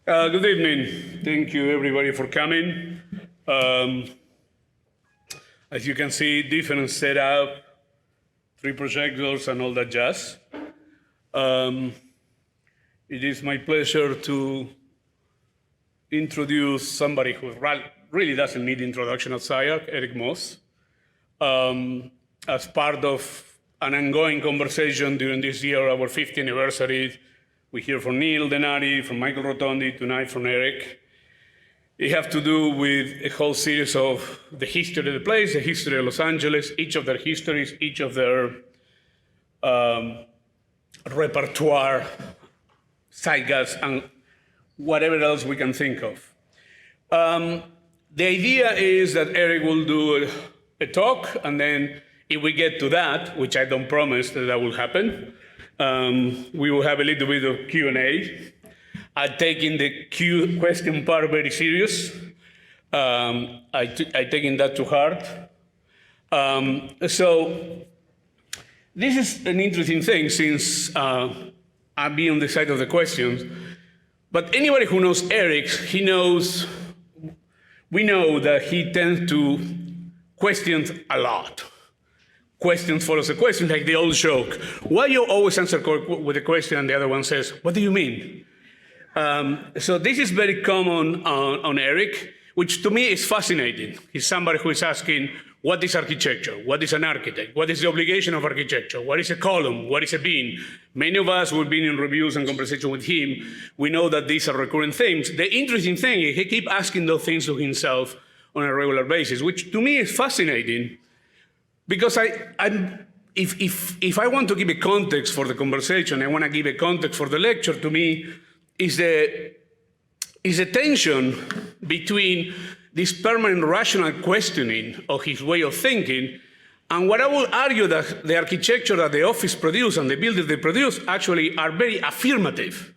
Good evening. Thank you, everybody, for coming. As you can see, different setup, 3 projectors, and all that jazz. It is my pleasure to introduce somebody who really doesn't need introduction at SCI-Arc, At.Moss, as part of an ongoing conversation during this year, our 50th anniversary. We hear from Neil Denari, from Michael Rotondi, tonight from Eric. It has to do with a whole series of the history of the place, the history of Los Angeles, each of their histories, each of their repertoire, zeitgeist, and whatever else we can think of. The idea is that Eric will do a talk, and then if we get to that, which I don't promise that will happen, we will have a little bit of Q&A. I'm taking the question part very serious. I'm taking that to heart. So this is an interesting thing since I've been on the side of the questions. But anybody who knows Eric, we know that he tends to question a lot. Questions follows a question, like the old joke. Why you always answer with a question and the other one says, what do you mean? So this is very common on Eric, which to me is fascinating. He's somebody who is asking, what is architecture? What is an architect? What is the obligation of architecture? What is a column? What is a beam? Many of us who have been in reviews and conversation with him, we know that these are recurrent themes. The interesting thing is he keeps asking those things to himself on a regular basis, which to me is fascinating. Because if I want to give a context for the conversation, I want to give a context for the lecture, to me, is the tension between this permanent rational questioning of his way of thinking and what I will argue that the architecture that the office produce and the buildings they produce actually are very affirmative.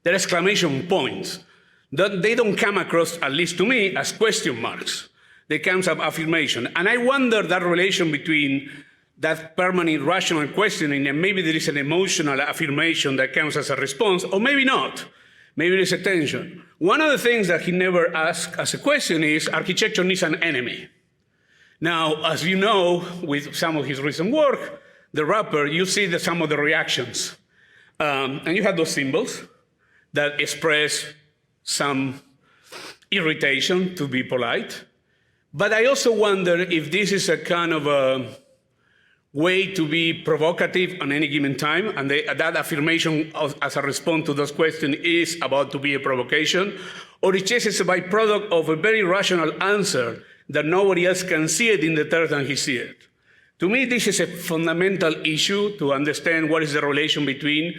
They're exclamation points. They don't come across, at least to me, as question marks. They come as affirmation. And I wonder that relation between that permanent rational questioning and maybe there is an emotional affirmation that comes as a response, or maybe not. Maybe there's a tension. One of the things that he never asked as a question is architecture needs an enemy. Now, as you know, with some of his recent work, the rapper, you see some of the reactions. And you have those symbols that express some irritation, to be polite. But I also wonder if this is a kind of a way to be provocative on any given time, and that affirmation as a response to those questions is about to be a provocation, or it's just a byproduct of a very rational answer that nobody else can see it in the terms than he sees it. To me, this is a fundamental issue to understand what is the relation between,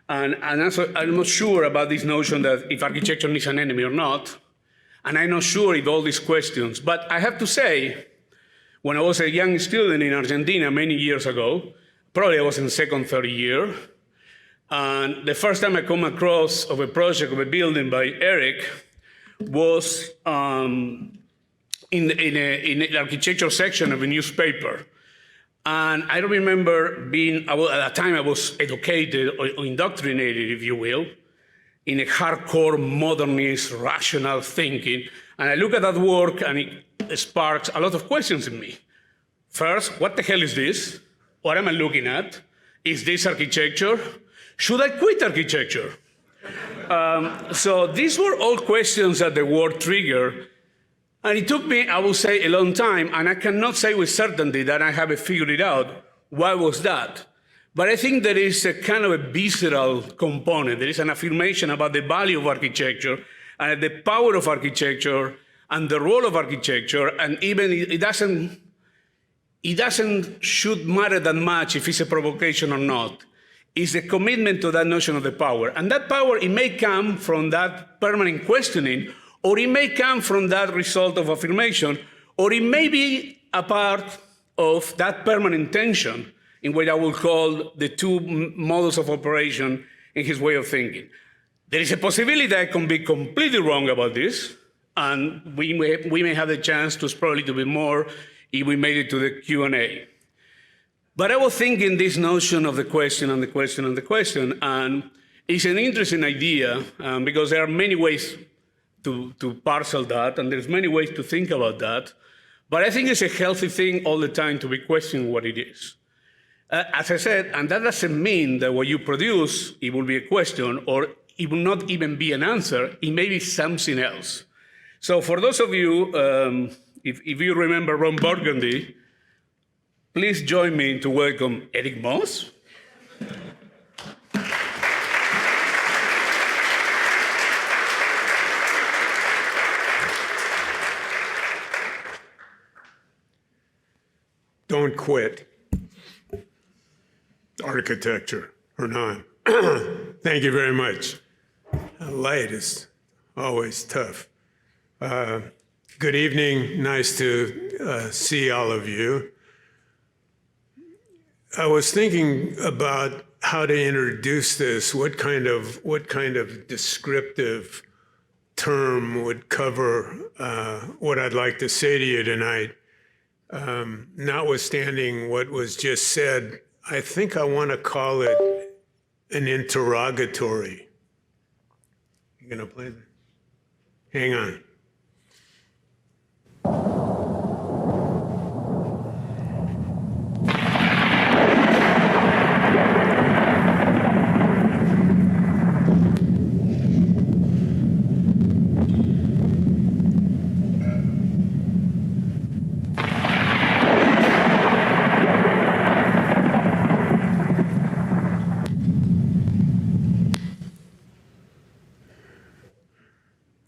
and also, I'm not sure about this notion that if architecture needs an enemy or not. And I'm not sure if all these questions, but I have to say, when I was a young student in Argentina many years ago, probably I was in second, third year, and the first time I come across of a project of a building by Eric was in the architecture section of a newspaper. And I remember at that time I was educated or indoctrinated, if you will, in a hardcore modernist rational thinking. And I look at that work and it sparks a lot of questions in me. First, what the hell is this? What am I looking at? Is this architecture? Should I quit architecture? So these were all questions that the work triggered. And it took me, I would say, a long time, and I cannot say with certainty that I have figured it out. Why was that? But I think there is a kind of a visceral component. There is an affirmation about the value of architecture and the power of architecture and the role of architecture, and even it doesn't should matter that much if it's a provocation or not. It's the commitment to that notion of the power. And that power, it may come from that permanent questioning, or it may come from that result of affirmation, or it may be a part of that permanent tension in what I will call the two models of operation in his way of thinking. There is a possibility that I can be completely wrong about this, and we may have the chance to explore a little bit more if we made it to the Q&A. But I was thinking this notion of the question and the question and the question, and It's an interesting idea because there are many ways to parcel that, and there's many ways to think about that. But I think it's a healthy thing all the time to be questioning what it is. As I said, and that doesn't mean that what you produce, it will be a question, or it will not even be an answer. It may be something else. So for those of you, if you remember Ron Burgundy, please join me to welcome At.Moss. Don't quit. Architecture, Hernán. Thank you very much. Light is always tough. Good evening. Nice to see all of you. I was thinking about how to introduce this. What kind of descriptive term would cover what I'd like to say to you tonight. Notwithstanding what was just said, I think I want to call it an interrogatory. You gonna play that? Hang on.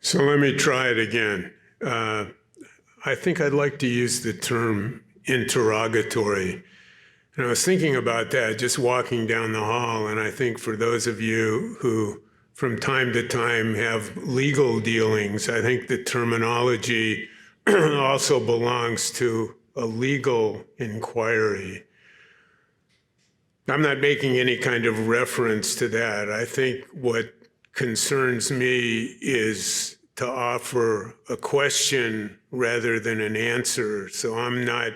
So let me try it again. I think I'd like to use the term interrogatory. And I was thinking about that just walking down the hall, and I think for those of you who from time to time have legal dealings, I think the terminology also belongs to a legal inquiry. I'm not making any kind of reference to that. I think what concerns me is to offer a question rather than an answer. So I'm not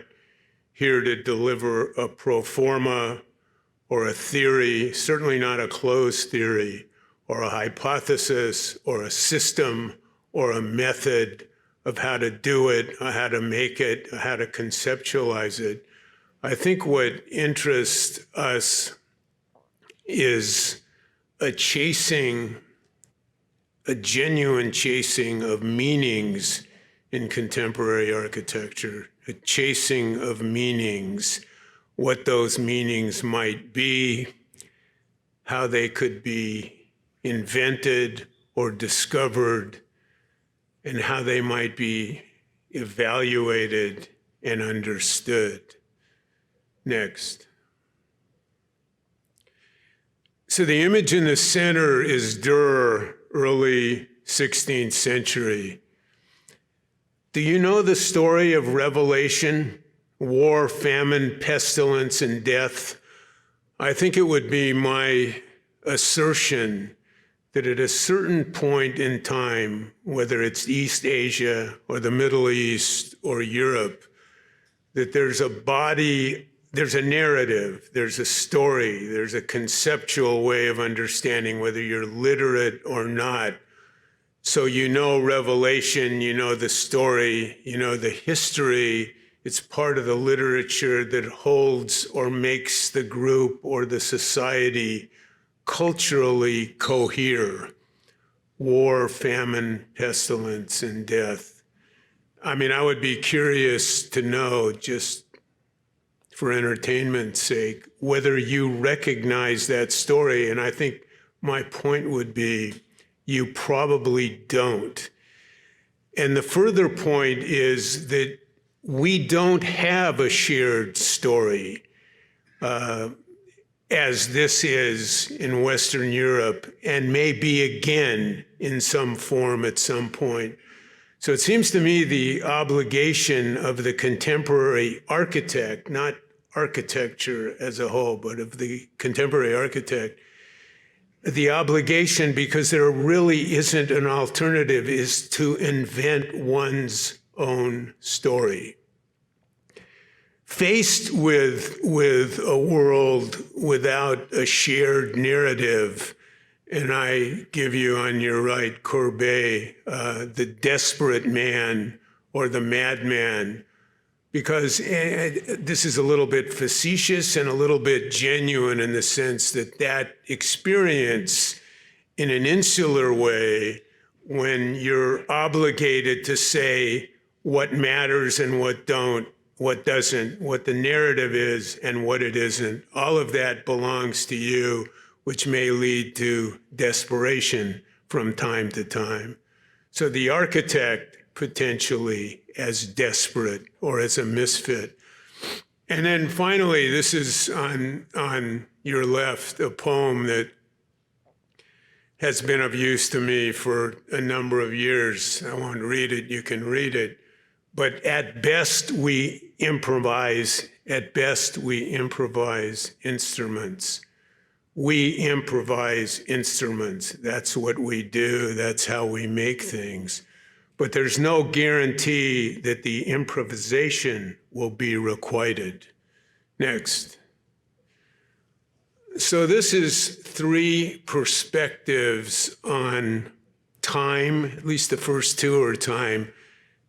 here to deliver a pro forma or a theory, certainly not a closed theory, or a hypothesis, or a system, or a method of how to do it, or how to make it, or how to conceptualize it. I think what interests us is a genuine chasing of meanings in contemporary architecture, a chasing of meanings, what those meanings might be, how they could be invented or discovered, and how they might be evaluated and understood. Next. So the image in the center is Dürer, early 16th century. Do you know the story of Revelation? War, famine, pestilence, and death? I think it would be my assertion that at a certain point in time, whether it's East Asia or the Middle East or Europe, that there's a body, there's a narrative, there's a story, there's a conceptual way of understanding whether you're literate or not. So you know Revelation, you know the story, you know the history. It's part of the literature that holds or makes the group or the society culturally cohere. War, famine, pestilence, and death. I mean, I would be curious to know, just for entertainment's sake, whether you recognize that story. And I think my point would be, you probably don't. And the further point is that we don't have a shared story, as this is in Western Europe, and may be again in some form at some point. So it seems to me the obligation of the contemporary architect, not architecture as a whole, but of the contemporary architect, the obligation, because there really isn't an alternative, is to invent one's own story. Faced with a world without a shared narrative, And I give you on your right Courbet, the desperate man or the madman, because this is a little bit facetious and a little bit genuine in the sense that that experience in an insular way, when you're obligated to say what matters and what don't, what doesn't, what the narrative is and what it isn't, all of that belongs to you, which may lead to desperation from time to time. So the architect potentially as desperate or as a misfit. And then finally, this is on your left, a poem that has been of use to me for a number of years. I won't read it, you can read it. But at best we improvise, instruments. We improvise instruments. That's what we do, that's how we make things. But there's no guarantee that the improvisation will be requited. Next. So this is three perspectives on time, at least the first two are time.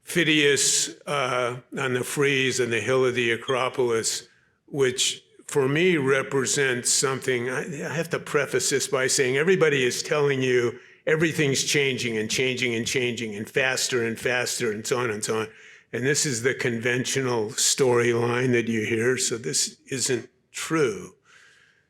Phidias on the frieze and the hill of the Acropolis, which for me represents something. I have to preface this by saying everybody is telling you everything's changing and changing and changing and faster and faster and so on and so on. And this is the conventional storyline that you hear, so this isn't true.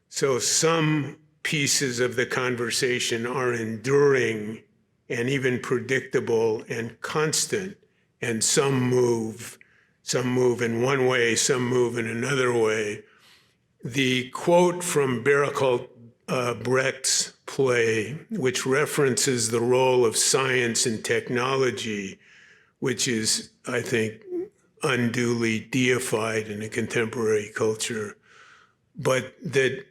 So some pieces of the conversation are enduring and even predictable and constant, and some move in one way, some move in another way. The quote from Bertolt Brecht's play, which references the role of science and technology, which is, I think, unduly deified in a contemporary culture, but that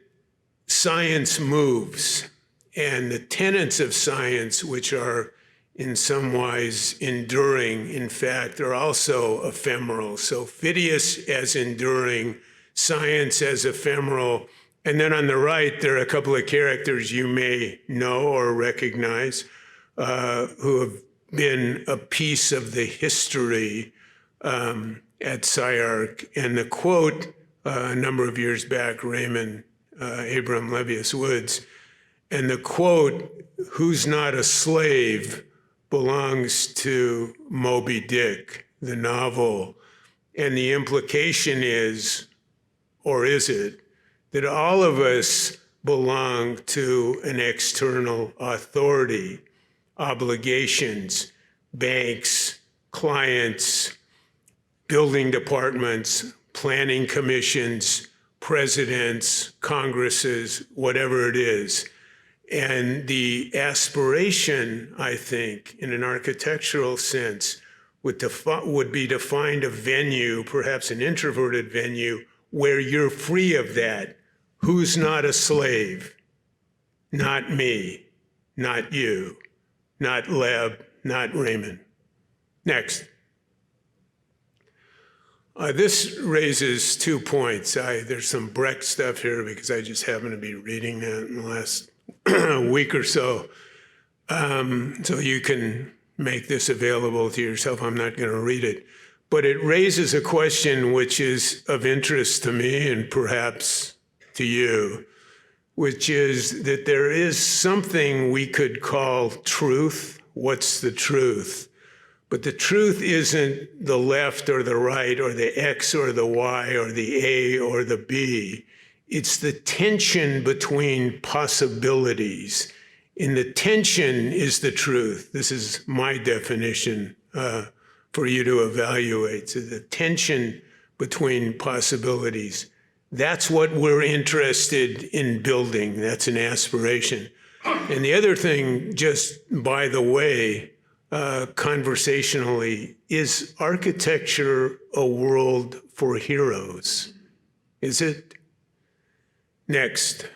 science moves, and the tenets of science, which are in some ways enduring, in fact, are also ephemeral. So Phidias as enduring, science as ephemeral. And then on the right, there are a couple of characters you may know or recognize who have been a piece of the history at SCI-Arc. And the quote a number of years back, Raymond Abram Levius Woods, and the quote, "Who's not a slave," belongs to Moby Dick, the novel. And the implication is, or is it, that all of us belong to an external authority, obligations, banks, clients, building departments, planning commissions, presidents, congresses, whatever it is. And the aspiration, I think, in an architectural sense, would be to find a venue, perhaps an introverted venue, where you're free of that. Who's not a slave? Not me, not you, not Leb, not Raymond. Next. This raises 2 points. There's some Brecht stuff here because I just happen to be reading that in the last week or so. So you can make this available to yourself. I'm not going to read it. But it raises a question which is of interest to me and perhaps to you, which is that there is something we could call truth. What's the truth? But the truth isn't the left or the right or the X or the Y or the A or the B. It's the tension between possibilities. And the tension is the truth. This is my definition for you to evaluate. So the tension between possibilities. That's what we're interested in building. That's an aspiration. And the other thing, just by the way, conversationally, is architecture a world for heroes? Is it? Next.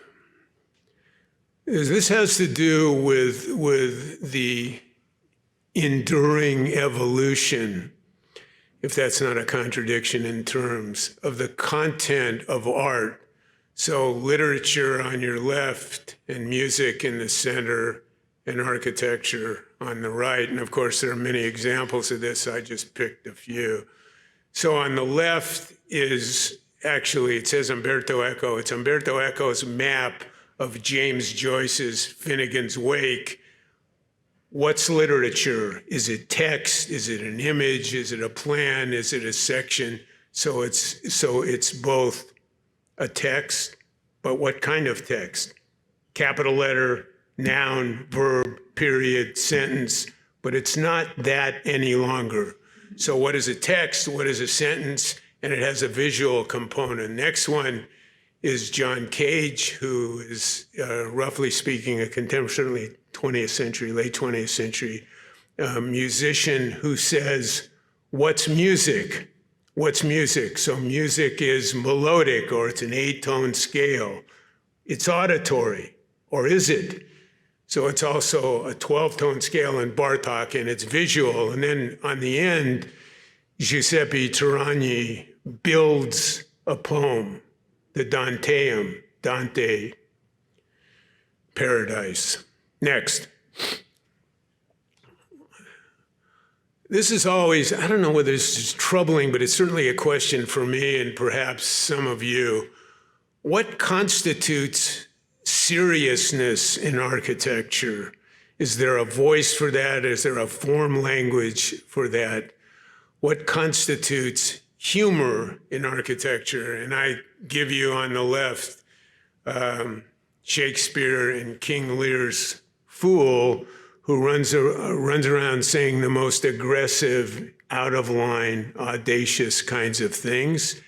This has to do with the enduring evolution, if that's not a contradiction in terms, of the content of art. So literature on your left and music in the center and architecture on the right. And of course, there are many examples of this. I just picked a few. So on the left is actually, it says Umberto Eco. It's Umberto Eco's map of James Joyce's Finnegan's Wake. What's literature? Is it text? Is it an image? Is it a plan? Is it a section? So it's both a text, but what kind of text? Capital letter, noun, verb, period, sentence, but it's not that any longer. So what is a text? What is a sentence? And it has a visual component. Next one is John Cage, who is, roughly speaking, a contemporary 20th century, late 20th century musician who says, what's music? What's music? So music is melodic, or it's an 8-tone scale. It's auditory, or is it? So it's also a 12-tone scale in Bartók, and it's visual. And then on the end, Giuseppe Turani builds a poem, the Danteum, Dante, Paradise. Next. This is always, I don't know whether this is troubling, but it's certainly a question for me and perhaps some of you. What constitutes seriousness in architecture? Is there a voice for that? Is there a form language for that? What constitutes humor in architecture? And I give you on the left Shakespeare in King Lear's Fool, who runs around saying the most aggressive, out-of-line, audacious kinds of things,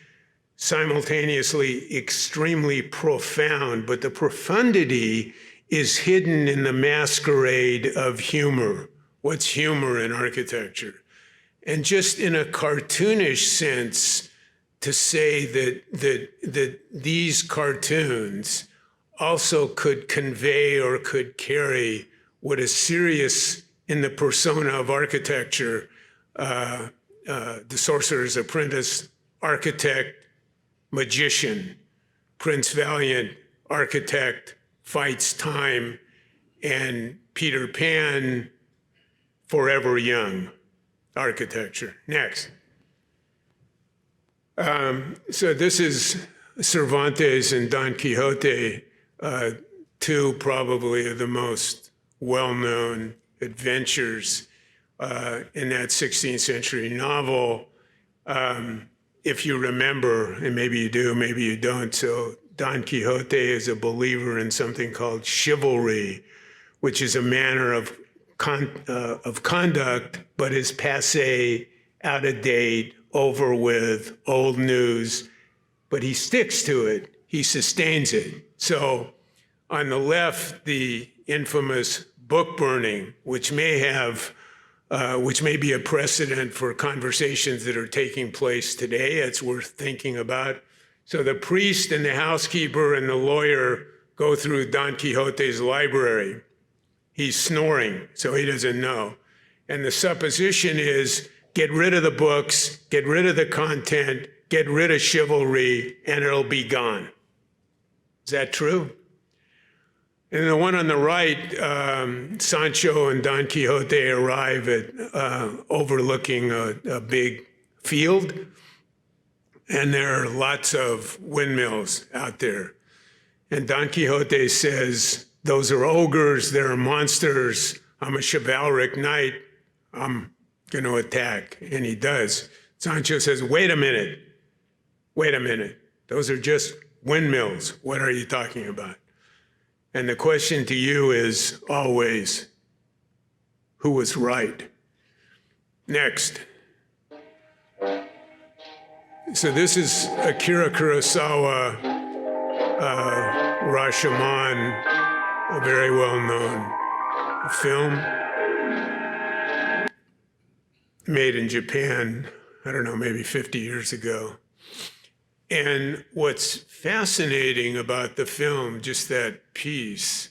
simultaneously extremely profound, but the profundity is hidden in the masquerade of humor. What's humor in architecture? And just in a cartoonish sense, to say that these cartoons also could convey or could carry what is serious in the persona of architecture, the Sorcerer's Apprentice, architect, magician, Prince Valiant, architect, fights time, and Peter Pan, forever young, architecture. Next. So this is Cervantes and Don Quixote, two probably of the most well-known adventures in that 16th century novel. If you remember, and maybe you do, maybe you don't, so Don Quixote is a believer in something called chivalry, which is a manner of conduct, but is passé, out of date, over with, old news, but he sticks to it, he sustains it. So on the left, the infamous book burning, which may be a precedent for conversations that are taking place today. It's worth thinking about. So the priest and the housekeeper and the lawyer go through Don Quixote's library. He's snoring, so he doesn't know. And the supposition is, get rid of the books, get rid of the content, get rid of chivalry, and it'll be gone. Is that true? And the one on the right, Sancho and Don Quixote arrive at overlooking a big field, and there are lots of windmills out there. And Don Quixote says, those are ogres, they're monsters, I'm a chivalric knight, I'm going to attack, and he does. Sancho says, wait a minute, those are just windmills, what are you talking about? And the question to you is always, who was right? Next. So this is Akira Kurosawa, Rashomon, a very well-known film made in Japan, I don't know, maybe 50 years ago. And what's fascinating about the film, just that piece,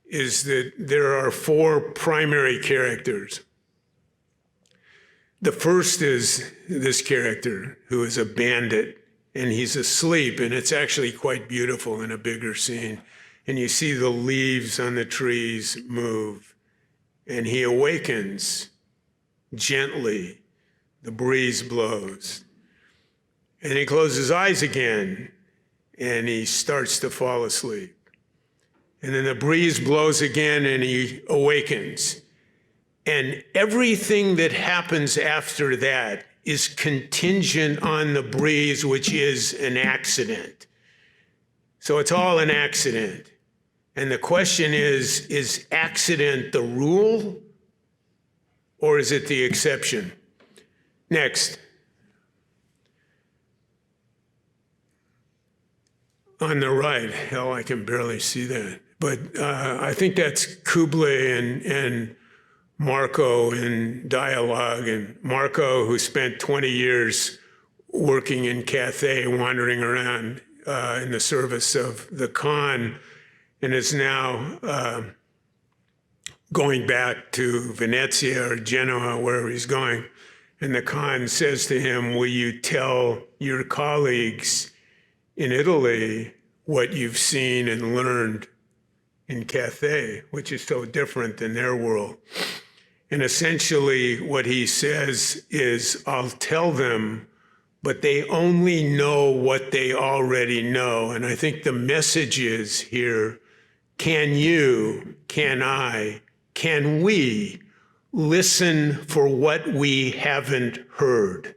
is that there are four primary characters. The first is this character who is a bandit and he's asleep, and it's actually quite beautiful in a bigger scene. And you see the leaves on the trees move, and he awakens gently. The breeze blows. And he closes his eyes again, and he starts to fall asleep. And then the breeze blows again, and he awakens. And everything that happens after that is contingent on the breeze, which is an accident. So it's all an accident. And the question is accident the rule, or is it the exception? Next. On the right, hell, I can barely see that. But I think that's Kublai and Marco in dialogue. And Marco, who spent 20 years working in Cathay, wandering around in the service of the Khan, and is now going back to Venezia or Genoa, wherever he's going. And the Khan says to him, will you tell your colleagues in Italy what you've seen and learned in Cathay, which is so different than their world? And essentially what he says is, I'll tell them, but they only know what they already know. And I think the message is here, can you, can I, can we listen for what we haven't heard?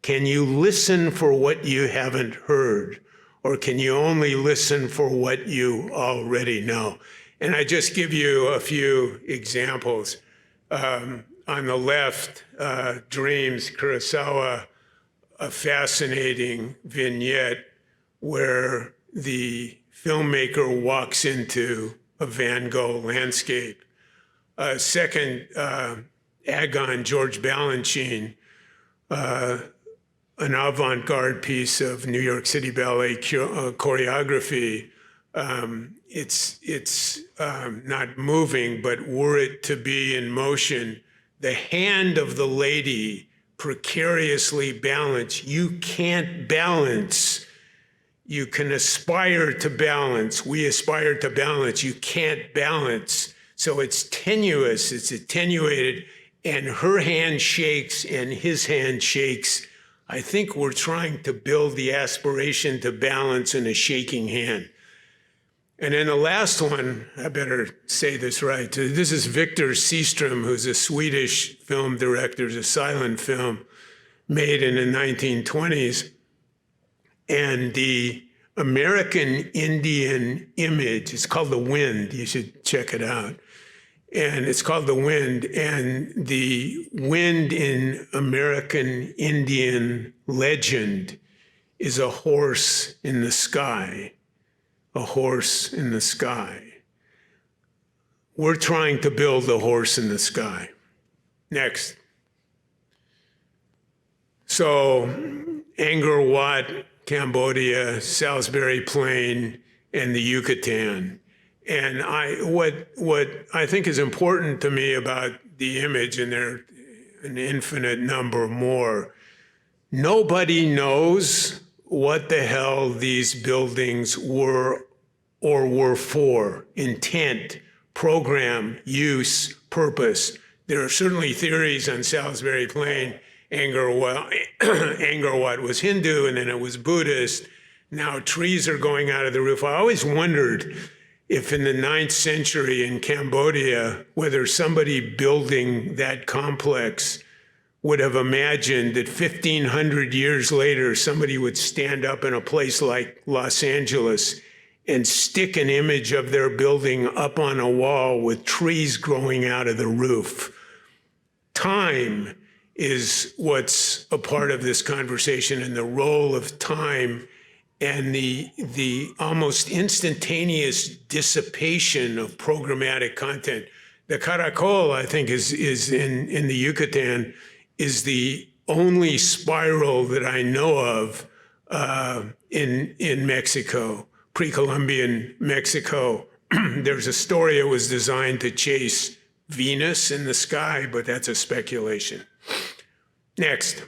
Can you listen for what you haven't heard? Or can you only listen for what you already know? And I just give you a few examples. On the left, Dreams, Kurosawa, a fascinating vignette where the filmmaker walks into a Van Gogh landscape. Second, Agon, George Balanchine, an avant-garde piece of New York City Ballet choreography. It's not moving, but were it to be in motion, the hand of the lady precariously balanced. You can't balance. You can aspire to balance. We aspire to balance. You can't balance. So it's tenuous, it's attenuated, and her hand shakes and his hand shakes. I think we're trying to build the aspiration to balance in a shaking hand. And then the last one, I better say this right. This is Victor Seaström, who's a Swedish film director. It's a silent film made in the 1920s. And the American Indian image, it's called The Wind. You should check it out. And it's called The Wind. And the wind in American Indian legend is a horse in the sky. A horse in the sky. We're trying to build a horse in the sky. Next. So Angkor Wat, Cambodia, Salisbury Plain, and the Yucatan. And what I think is important to me about the image, and there are an infinite number more, nobody knows what the hell these buildings were or were for. Intent, program, use, purpose. There are certainly theories on Salisbury Plain. Angkor Wat was Hindu, and then it was Buddhist. Now trees are going out of the roof. I always wondered if in the 9th century in Cambodia, whether somebody building that complex would have imagined that 1,500 years later, somebody would stand up in a place like Los Angeles and stick an image of their building up on a wall with trees growing out of the roof. Time is what's a part of this conversation, and the role of time and the almost instantaneous dissipation of programmatic content. The Caracol, I think, is in the Yucatan, is the only spiral that I know of in Mexico, pre-Columbian Mexico. There's a story it was designed to chase Venus in the sky, but that's a speculation. Next.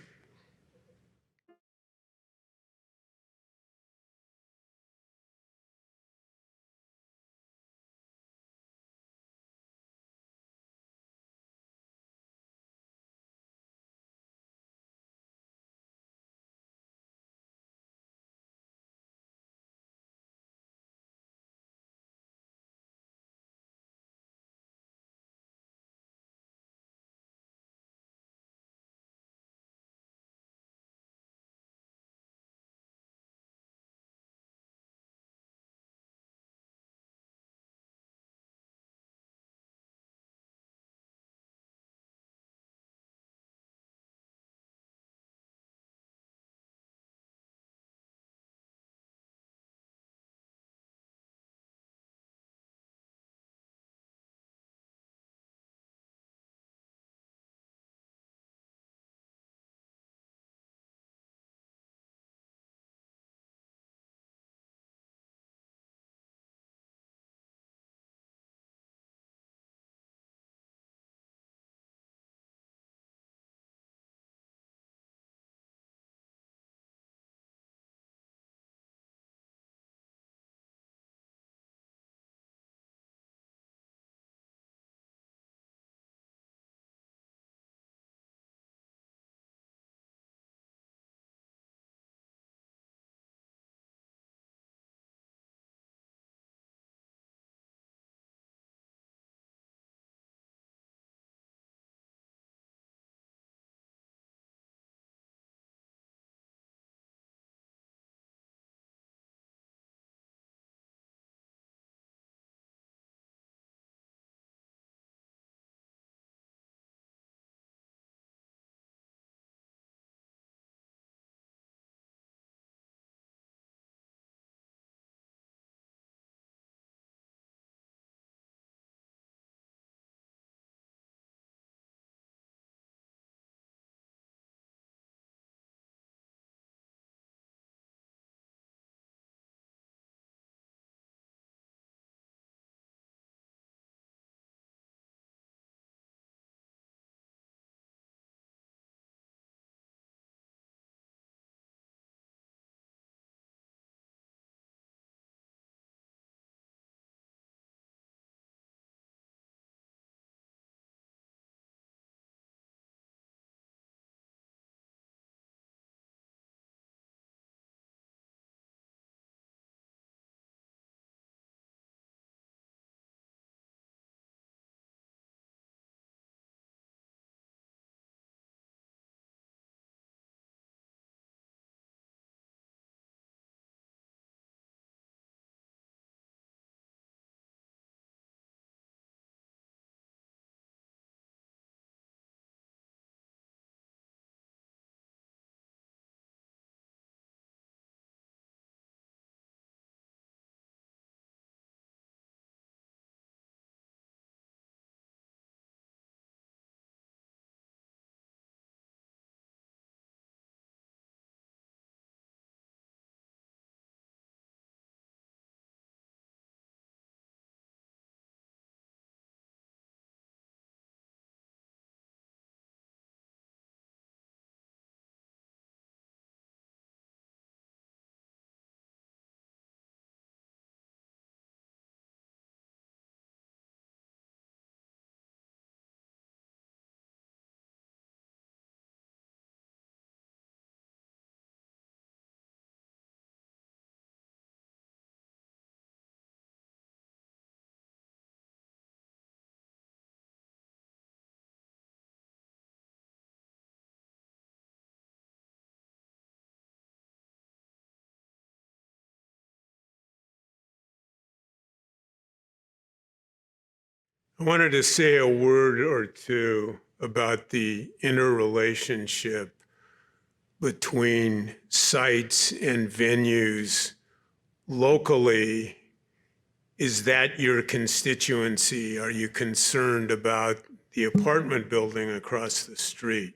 I wanted to say a word or two about the interrelationship between sites and venues locally. Is that your constituency? Are you concerned about the apartment building across the street,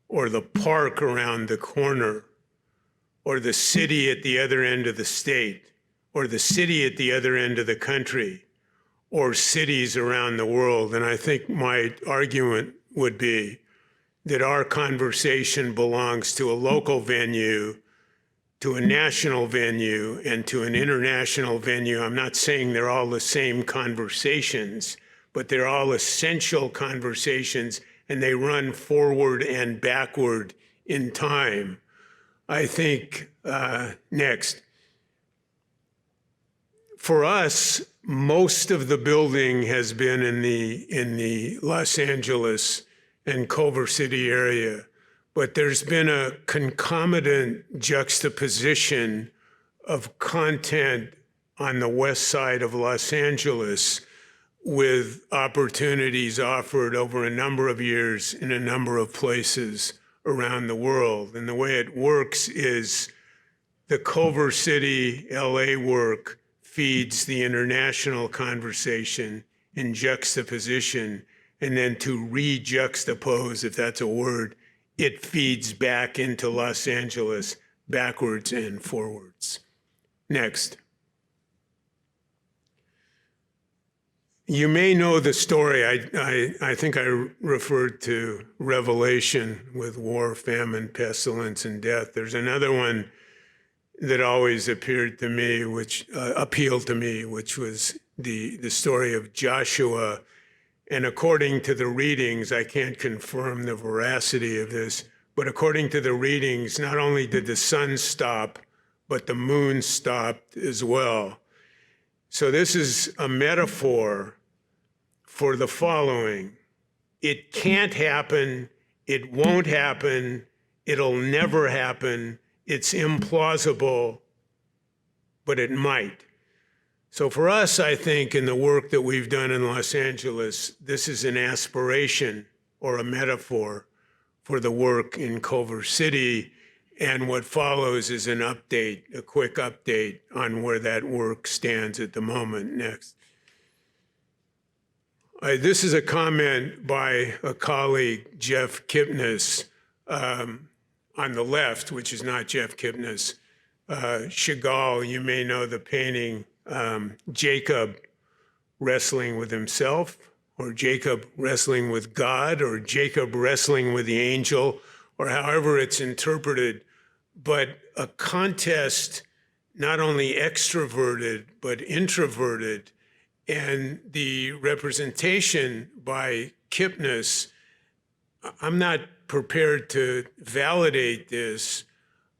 or the park around the corner, or the city at the other end of the state, or the city at the other end of the country, or cities around the world? And I think my argument would be that our conversation belongs to a local venue, to a national venue, and to an international venue. I'm not saying they're all the same conversations, but they're all essential conversations, and they run forward and backward in time. I think, next, for us, most of the building has been in the Los Angeles and Culver City area, but there's been a concomitant juxtaposition of content on the west side of Los Angeles, with opportunities offered over a number of years in a number of places around the world. And the way it works is the Culver City, LA work feeds the international conversation in juxtaposition, and then to re-juxtapose, if that's a word, it feeds back into Los Angeles backwards and forwards. Next. You may know the story. I think I referred to Revelation with war, famine, pestilence, and death. There's another one that always appealed to me, which was the story of Joshua. And according to the readings, I can't confirm the veracity of this, but according to the readings, not only did the sun stop, but the moon stopped as well. So this is a metaphor for the following: it can't happen, it won't happen, it'll never happen, it's implausible, but it might. So for us, I think, in the work that we've done in Los Angeles, this is an aspiration or a metaphor for the work in Culver City. And what follows is an update, a quick update on where that work stands at the moment. Next. This is a comment by a colleague, Jeff Kipnis, on the left, which is not Jeff Kipnis. Chagall, you may know the painting, Jacob wrestling with himself, or Jacob wrestling with God, or Jacob wrestling with the angel, or however it's interpreted, but a contest not only extroverted, but introverted. And the representation by Kipnis, I'm not prepared to validate this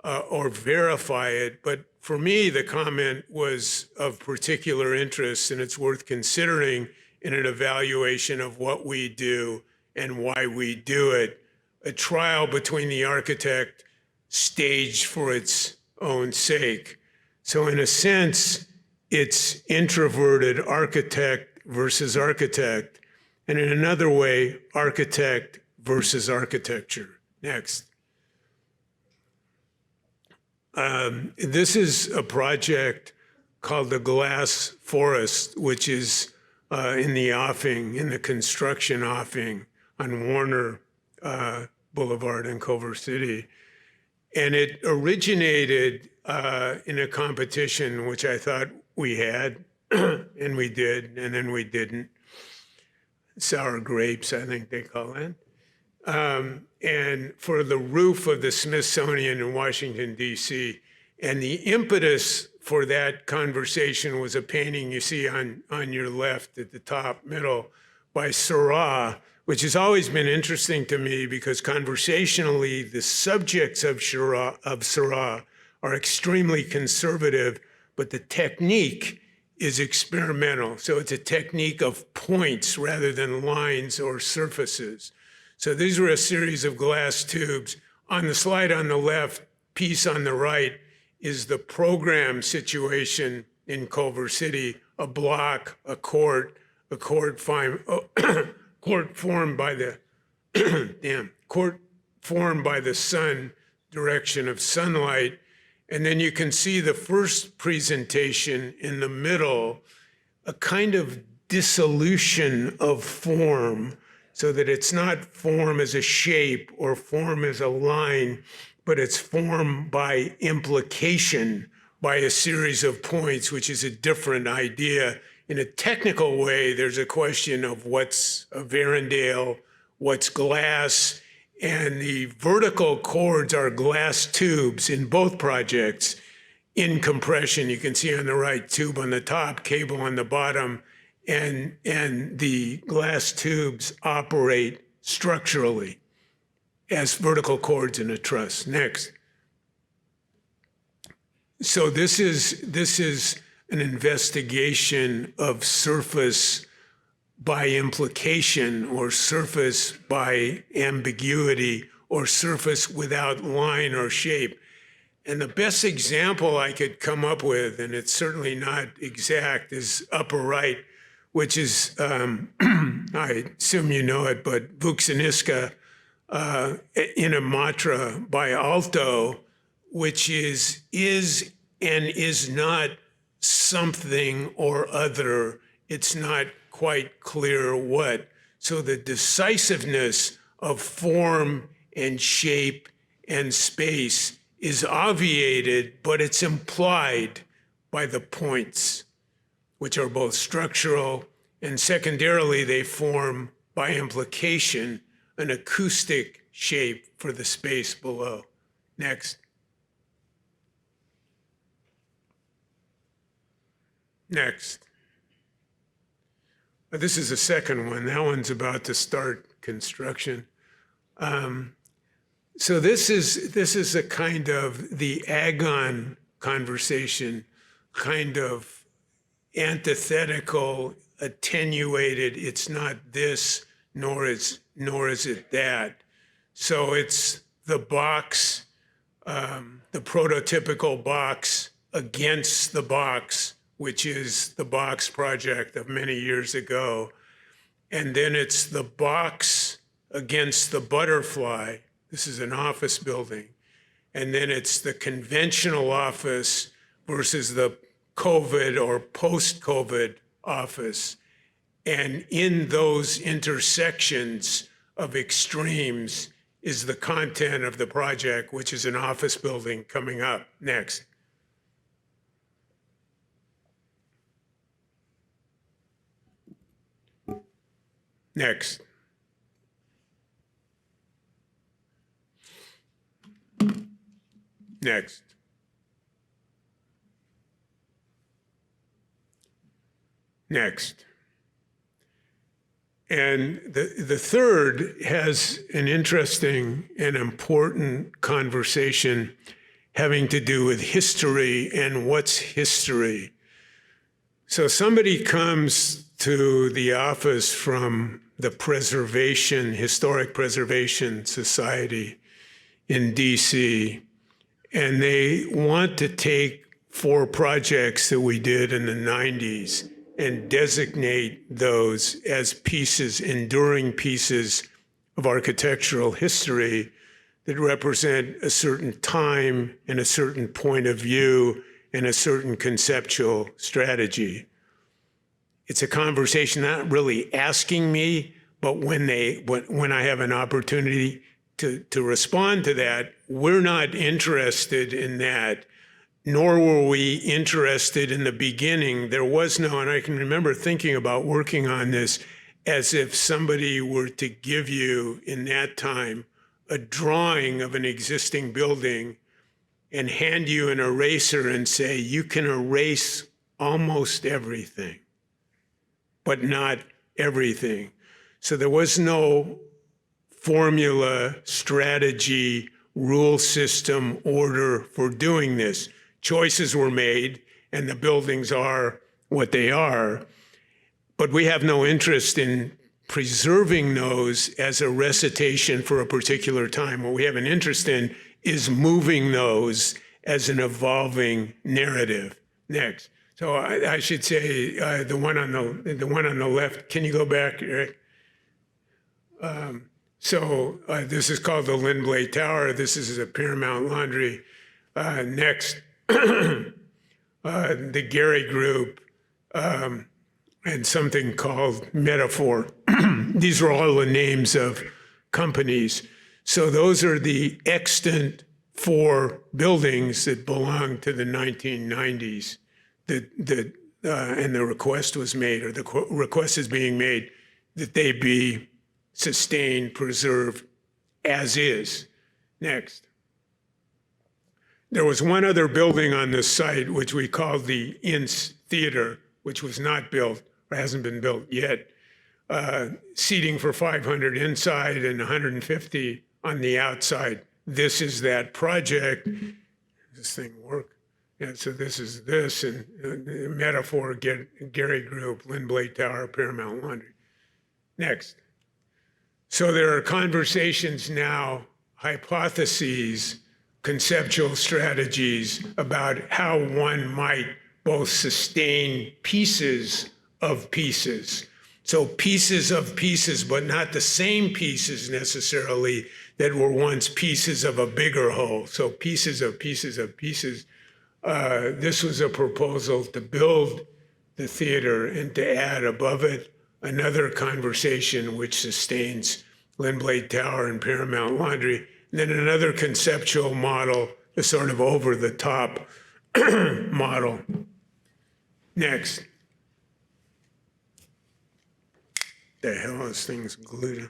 or verify it, but for me, the comment was of particular interest, and it's worth considering in an evaluation of what we do and why we do it. A trial between the architect staged for its own sake. So in a sense, it's introverted architect versus architect, and in another way, architect versus architecture. Next. This is a project called the Glass Forest, which is in the offing, in the construction offing on Warner Boulevard in Culver City. And it originated in a competition, which I thought we had, and we did, and then we didn't. Sour grapes, I think they call it. And for the roof of the Smithsonian in Washington, D.C. And the impetus for that conversation was a painting you see on your left at the top middle by Seurat, which has always been interesting to me because conversationally, the subjects of Seurat are extremely conservative, but the technique is experimental. So it's a technique of points rather than lines or surfaces. So these were a series of glass tubes. On the slide on the left, piece on the right, is the program situation in Culver City, a block, a court, a chord formed by the chord formed by the sun direction of sunlight. And then you can see the first presentation in the middle, a kind of dissolution of form, so that it's not form as a shape or form as a line, but it's form by implication, by a series of points, which is a different idea. In a technical way, there's a question of what's a Varendale, what's glass, and the vertical chords are glass tubes in both projects in compression. You can see on the right, tube on the top, cable on the bottom, and the glass tubes operate structurally as vertical chords in a truss. Next. So this is an investigation of surface by implication, or surface by ambiguity, or surface without line or shape. And the best example I could come up with, and it's certainly not exact, is upper right, which is, I assume you know it, but Vuksiniska in a matra by Alto, which is and is not something or other. It's not quite clear what. So the decisiveness of form and shape and space is obviated, but it's implied by the points, which are both structural, and secondarily, they form by implication an acoustic shape for the space below. Next. Next. This is the second one. That one's about to start construction. So this is a kind of the agon conversation, kind of antithetical, attenuated. It's not this, nor is it that. So it's the box, the prototypical box against the box, which is the box project of many years ago. And then it's the box against the butterfly. This is an office building. And then it's the conventional office versus the COVID or post-COVID office. And in those intersections of extremes is the content of the project, which is an office building coming up next. Next. Next. Next. And the third has an interesting and important conversation having to do with history and what's history. So somebody comes to the office from the Historic Preservation Society in DC, and they want to take 4 projects that we did in the 90s and designate those as pieces, enduring pieces of architectural history that represent a certain time and a certain point of view and a certain conceptual strategy. It's a conversation not really asking me, but when I have an opportunity to respond to that, we're not interested in that, nor were we interested in the beginning. There was no, and I can remember thinking about working on this as if somebody were to give you in that time a drawing of an existing building and hand you an eraser and say, you can erase almost everything, but not everything. So there was no formula, strategy, rule system, order for doing this. Choices were made, and the buildings are what they are. But we have no interest in preserving those as a recitation for a particular time. What we have an interest in is moving those as an evolving narrative. Next. So I should say the one on the left. Can you go back, Eric? This is called the Lindblade Tower. This is a Paramount Laundry. Next, the Gehry Group, and something called Metaphor. These are all the names of companies. So those are the extant 4 buildings that belong to the 1990s. And the request was made, or the request is being made, that they be sustained, preserved as is. Next. There was one other building on this site, which we called the Ince Theater, which was not built, or hasn't been built yet. Seating for 500 inside and 150 on the outside. This is that project. Does this thing work? Yeah, so this is this, and Metaphor, Gehry Group, Lindblade Tower, Paramount Laundry. Next. So there are conversations now, hypotheses, conceptual strategies about how one might both sustain pieces of pieces. So pieces of pieces, but not the same pieces necessarily that were once pieces of a bigger whole. So pieces of pieces of pieces. This was a proposal to build the theater and to add above it another conversation which sustains Lindblade Tower and Paramount Laundry, and then another conceptual model, a sort of over-the-top model. Next. The hell is things glued?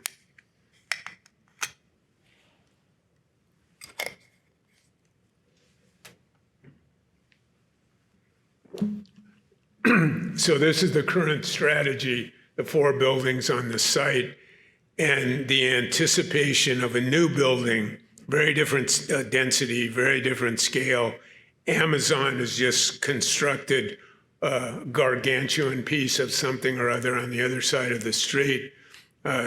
So this is the current strategy, the 4 buildings on the site, and the anticipation of a new building, very different density, very different scale. Amazon has just constructed a gargantuan piece of something or other on the other side of the street.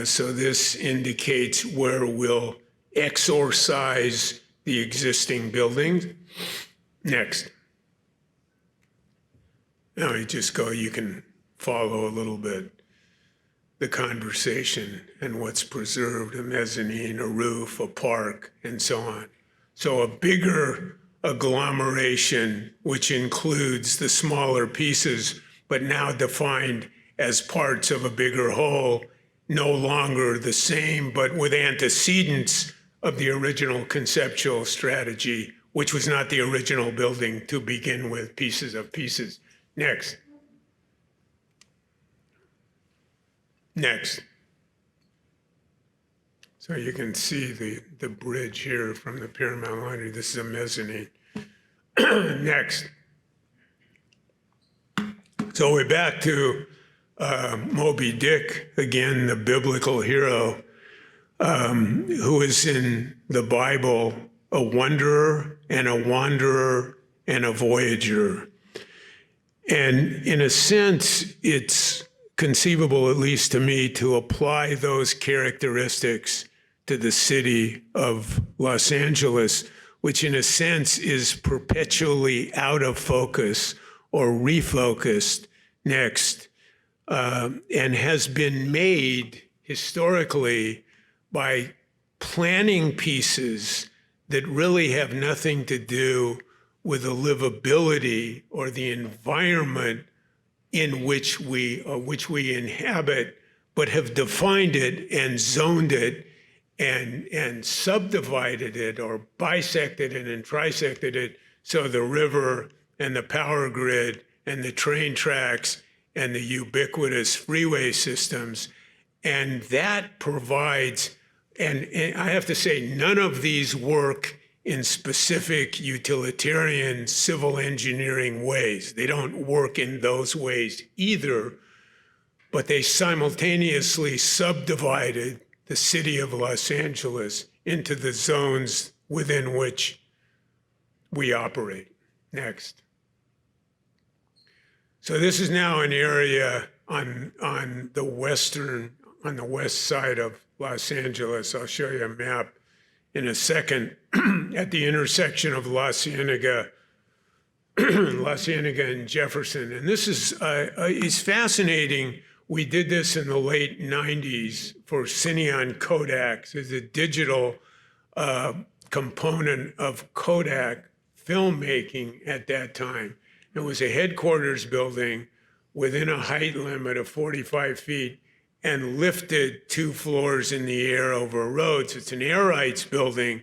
So this indicates where we'll exorcise the existing buildings. Next. Now you just go, you can follow a little bit the conversation and what's preserved, a mezzanine, a roof, a park, and so on. So a bigger agglomeration, which includes the smaller pieces, but now defined as parts of a bigger whole, no longer the same, but with antecedents of the original conceptual strategy, which was not the original building to begin with, pieces of pieces. Next. Next. So you can see the bridge here from the Paramount Laundry. This is a mezzanine. Next. So we're back to Moby Dick, again, the biblical hero, who is in the Bible a wanderer and a wanderer and a voyager. And in a sense, it's conceivable, at least to me, to apply those characteristics to the city of Los Angeles, which in a sense is perpetually out of focus or refocused next, and has been made historically by planning pieces that really have nothing to do with the livability or the environment in which we inhabit, but have defined it and zoned it and subdivided it or bisected it and trisected it. So the river and the power grid and the train tracks and the ubiquitous freeway systems. And that provides, and I have to say, none of these work in specific utilitarian civil engineering ways. They don't work in those ways either, but they simultaneously subdivided the city of Los Angeles into the zones within which we operate. Next. So this is now an area on the west side of Los Angeles. I'll show you a map in a second, at the intersection of La Cienega La Cienega and Jefferson. And this is fascinating. We did this in the late 90s for Cineon Kodaks as a digital component of Kodak filmmaking at that time. It was a headquarters building within a height limit of 45 feet and lifted 2 floors in the air over roads. It's an air rights building.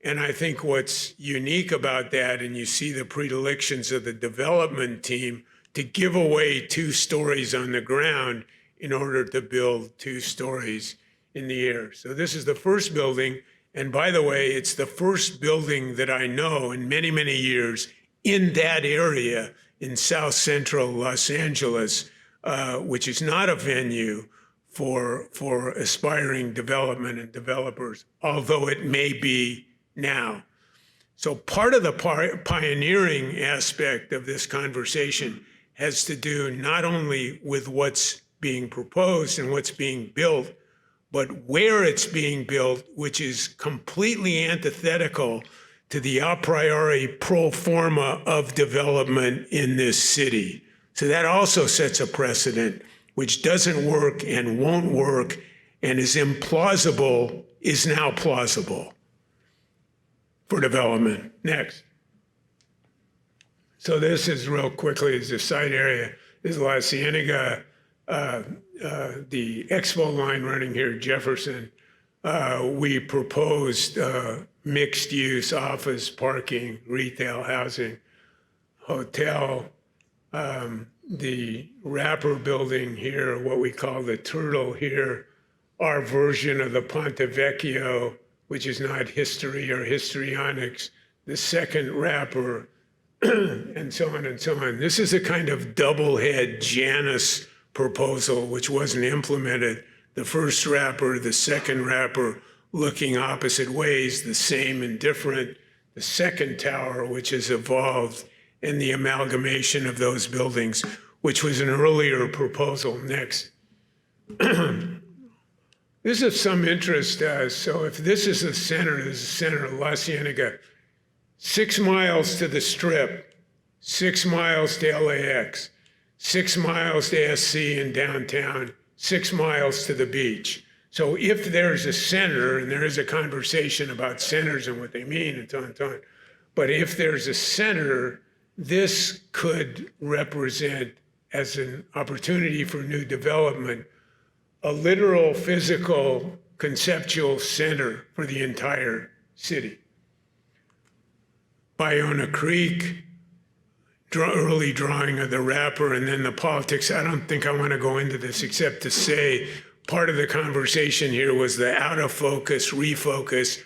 And I think what's unique about that, and you see the predilections of the development team to give away 2 stories on the ground in order to build 2 stories in the air. So this is the first building. And by the way, it's the first building that I know in many, many years in that area in South Central Los Angeles, which is not a venue for aspiring development and developers, although it may be now. So part of the pioneering aspect of this conversation has to do not only with what's being proposed and what's being built, but where it's being built, which is completely antithetical to the a priori pro forma of development in this city. So that also sets a precedent, which doesn't work and won't work and is implausible, is now plausible for development. Next. So this is real quickly is the site area. This is La Cienega, the expo line running here, Jefferson. We proposed mixed use office, parking, retail, housing, hotel, the wrapper building here, what we call the Turtle here, our version of the Ponte Vecchio, which is not history or histrionics, the second wrapper, and so on and so on. This is a kind of double head Janus proposal, which wasn't implemented. The first wrapper, the second wrapper, looking opposite ways, the same and different. The second tower, which has evolved, and the amalgamation of those buildings, which was an earlier proposal. Next. This is some interest. So if this is the center, this is the center of La Cienega, 6 miles to the Strip, 6 miles to LAX, 6 miles to SC in downtown, 6 miles to the beach. So if there's a center, and there is a conversation about centers and what they mean and so on and so on, but if there's a center, this could represent, as an opportunity for new development, a literal, physical, conceptual center for the entire city. Bayona Creek, early drawing of the wrapper, and then the politics. I don't think I want to go into this except to say part of the conversation here was the out of focus, refocus,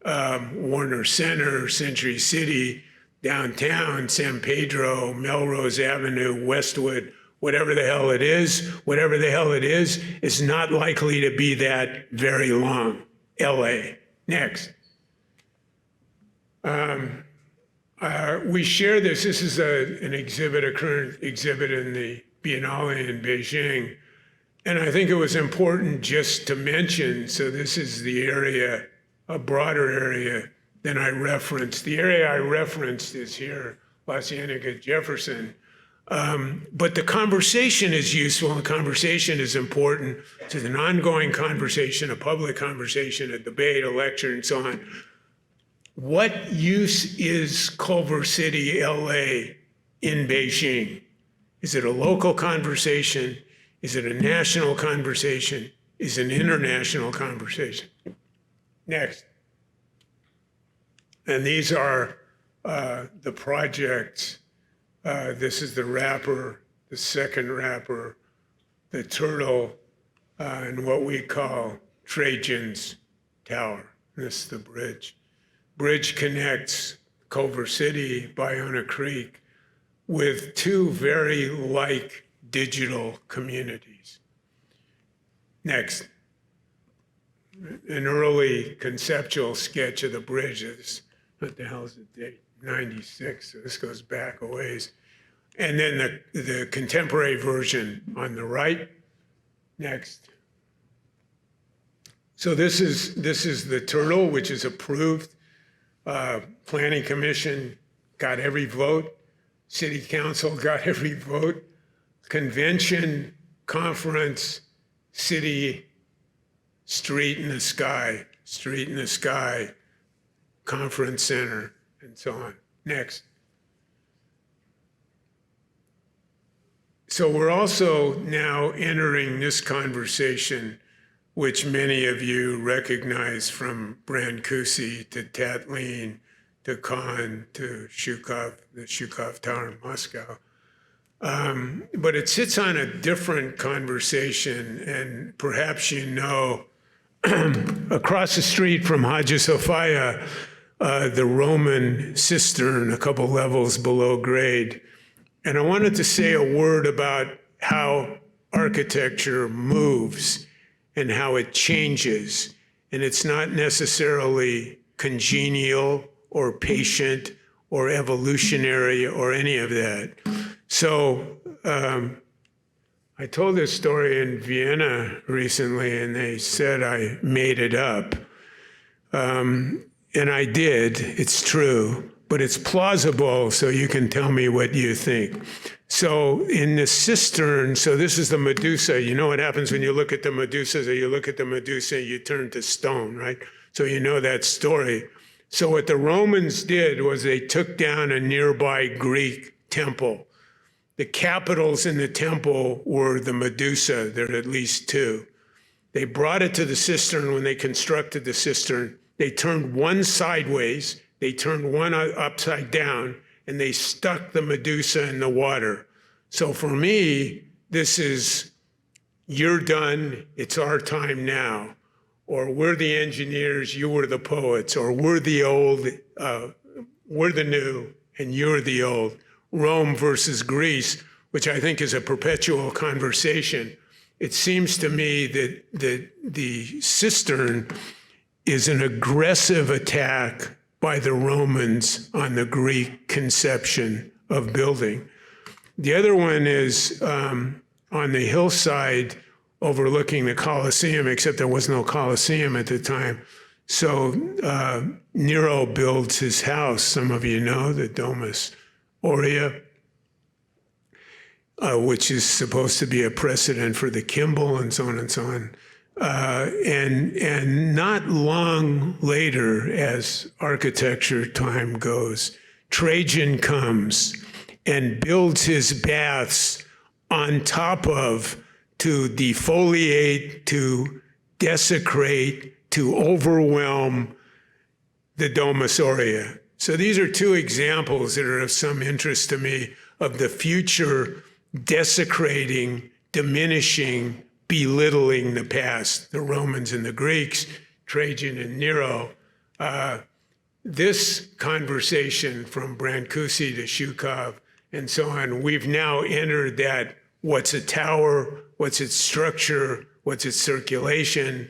Warner Center, Century City, downtown, San Pedro, Melrose Avenue, Westwood, whatever the hell it is not likely to be that very long. LA. Next. We share this. This is an exhibit, a current exhibit in the Biennale in Beijing. And I think it was important just to mention, so this is the area, a broader area than I referenced. The area I referenced is here, La Cienega, Jefferson. But the conversation is useful, and the conversation is important. It's an ongoing conversation, a public conversation, a debate, a lecture, and so on. What use is Culver City, LA, in Beijing? Is it a local conversation? Is it a national conversation? Is it an international conversation? Next. And these are the projects. This is the wrapper, the second wrapper, the Turtle, and what we call Trajan's Tower. This is the bridge. Bridge connects Culver City, Bayona Creek, with 2 very like digital communities. Next. An early conceptual sketch of the bridge. What the hell is the date? 96, so this goes back a ways. And then the contemporary version on the right. Next. So this is the Turtle, which is approved. Planning Commission got every vote. city council got every vote, convention, conference, city, street in the sky, conference center, and so on. Next. So we're also now entering this conversation, which many of you recognize from Brancusi to Tatlin to Kahn to Shukov, the Shukov Tower in Moscow. But it sits on a different conversation, and perhaps you know, across the street from Hagia Sophia, the Roman cistern, a couple levels below grade. And I wanted to say a word about how architecture moves and how it changes. And it's not necessarily congenial or patient or evolutionary or any of that. So I told this story in Vienna recently, and they said I made it up. And I did, it's true. But it's plausible, so you can tell me what you think. So in the cistern, so this is the Medusa. You know what happens when you look at the Medusas, or you look at the Medusa, you turn to stone, right? So you know that story. So what the Romans did was they took down a nearby Greek temple. The capitals in the temple were the Medusa. There are at least two. They brought it to the cistern. When they constructed the cistern, they turned one sideways, they turned one upside down, and they stuck the Medusa in the water. So for me, this is, you're done, it's our time now. Or we're the engineers, you were the poets. Or we're the old, we're the new, and you're the old. Rome versus Greece, which I think is a perpetual conversation. It seems to me that the cistern is an aggressive attack by the Romans on the Greek conception of building. The other one is on the hillside overlooking the Colosseum, except there was no Colosseum at the time. So Nero builds his house, some of you know, the Domus Aurea, which is supposed to be a precedent for the Kimball and so on and so on. And not long later, as architecture time goes, Trajan comes and builds his baths on top of, to defoliate, to desecrate, to overwhelm the Domus Aurea. So these are two examples that are of some interest to me of the future desecrating, diminishing, belittling the past, the Romans and the Greeks, Trajan and Nero. This conversation from Brancusi to Shukov and so on, we've now entered that, what's a tower, what's its structure, what's its circulation,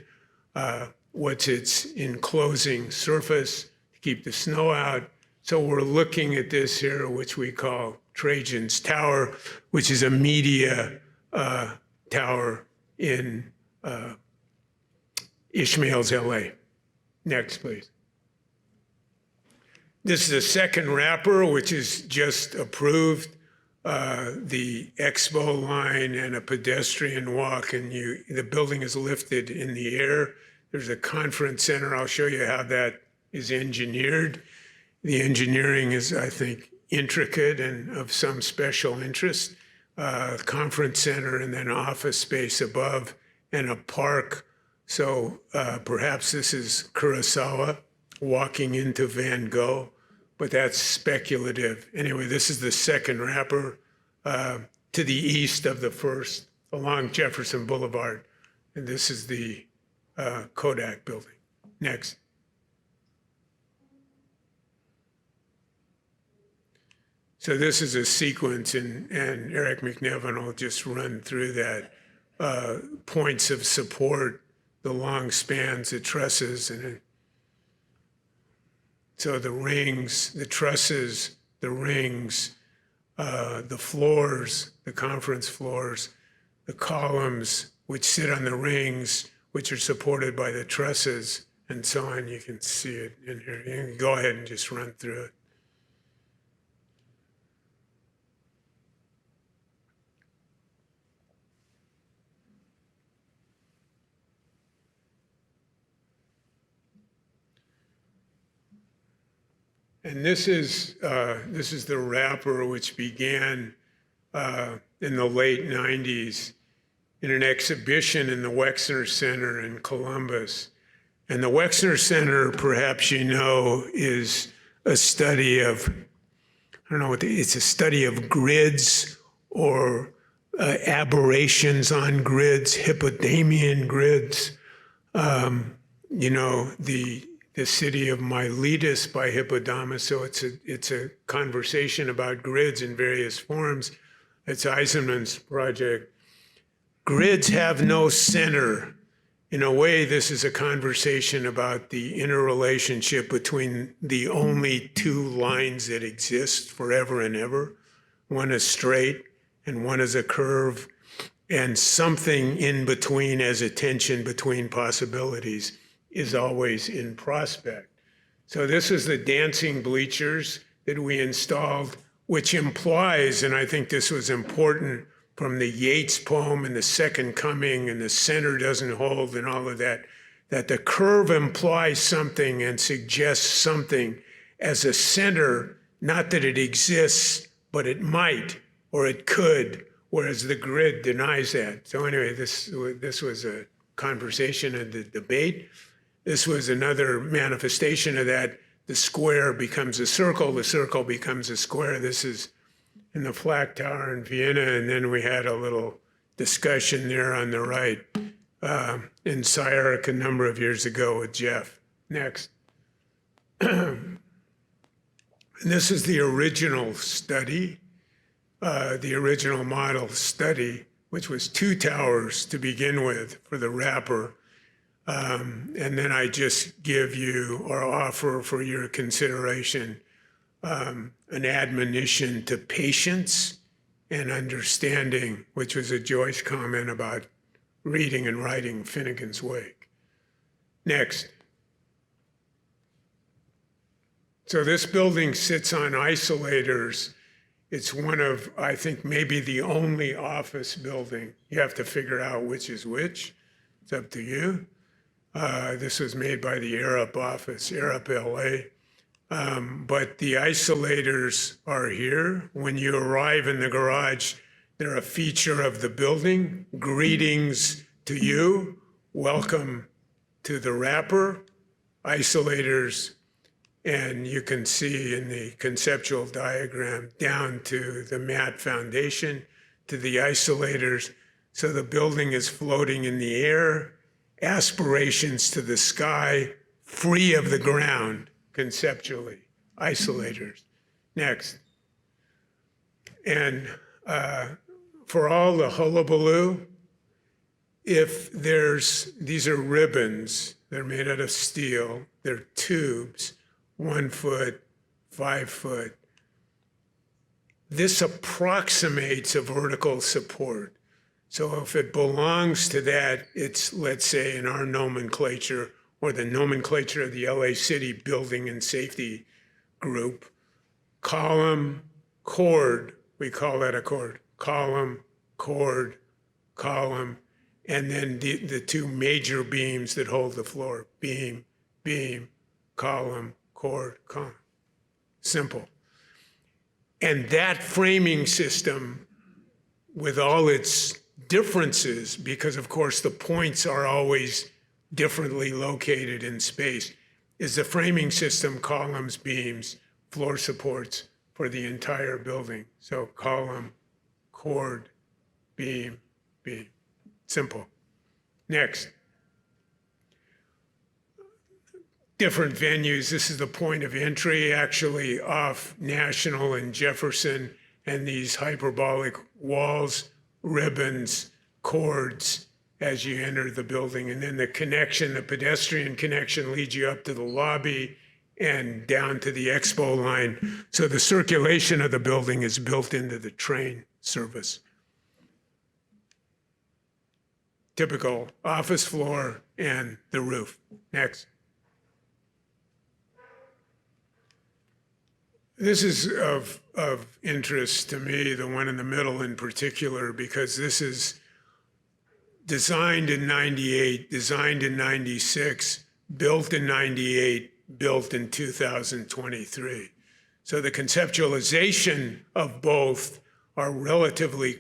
what's its enclosing surface to keep the snow out. So we're looking at this here, which we call Trajan's Tower, which is a media tower in Ismael's LA. Next, please. This is the second wrapper, which is just approved, the expo line and a pedestrian walk, and the building is lifted in the air. There's a conference center. I'll show you how that is engineered. The engineering is, I think, intricate and of some special interest. Conference center and then office space above and a park. So perhaps this is Kurosawa walking into Van Gogh, but that's speculative. Anyway, this is the second wrapper to the east of the first along Jefferson Boulevard. And this is the Kodak building. Next. So this is a sequence, and Eric McNevin will just run through that. Points of support, the long spans, the trusses, and so the rings, the trusses, the rings, the floors, the conference floors, the columns which sit on the rings, which are supported by the trusses, and so on. You can see it in here. You can go ahead and just run through it. And this is the wrapper, which began in the late 90s in an exhibition in the Wexner Center in Columbus. And the Wexner Center, perhaps you know, is a study of, it's a study of grids or aberrations on grids, Hippodamian grids. The city of Miletus by Hippodamus. So it's a conversation about grids in various forms. It's Eisenman's project. Grids have no center. In a way, this is a conversation about the interrelationship between the only two lines that exist forever and ever. One is straight and one is a curve, and something in between as a tension between possibilities is always in prospect. So this is the dancing bleachers that we installed, which implies, and I think this was important from the Yeats poem and the Second Coming and the center doesn't hold and all of that, that the curve implies something and suggests something as a center, not that it exists, but it might or it could, whereas the grid denies that. So anyway, this was a conversation and the debate. This was another manifestation of that. The square becomes a circle, the circle becomes a square. This is in the Flak Tower in Vienna, and then we had a little discussion there on the right in SCI-Arc a number of years ago with Jeff. Next. And this is the original study, the original model study, which was 2 towers to begin with for the wrapper. And then I just give you or offer for your consideration an admonition to patience and understanding, which was a Joyce comment about reading and writing Finnegan's Wake. Next. So this building sits on isolators. It's one of, I think, maybe the only office building. You have to figure out which is which. It's up to you. This was made by the Arup office, Arup LA. But the isolators are here. When you arrive in the garage, they're a feature of the building. Greetings to you. Welcome to the wrapper. Isolators, and you can see in the conceptual diagram down to the mat foundation, to the isolators. So the building is floating in the air. Aspirations to the sky, free of the ground, conceptually, isolators. Next. And for all the hullabaloo, these are ribbons, they're made out of steel, they're tubes, 1 foot, 5 foot. This approximates a vertical support. So if it belongs to that, it's, let's say, in our nomenclature or the nomenclature of the LA City Building and Safety Group, column, cord, we call that a cord, column, cord, column, and then the 2 major beams that hold the floor, beam, beam, column, cord, column. Simple. And that framing system, with all its differences, because of course the points are always differently located in space, is the framing system, columns, beams, floor supports for the entire building. So column, cord, beam, beam. Simple. Next. Different venues. This is the point of entry, actually off National and Jefferson, and these hyperbolic walls, ribbons, cords as you enter the building. And then the connection, the pedestrian connection, leads you up to the lobby and down to the expo line. So the circulation of the building is built into the train service. Typical office floor and the roof. Next. This is of interest to me, the one in the middle in particular, because this is designed in 98, designed in 96, built in 98, built in 2023. So the conceptualization of both are relatively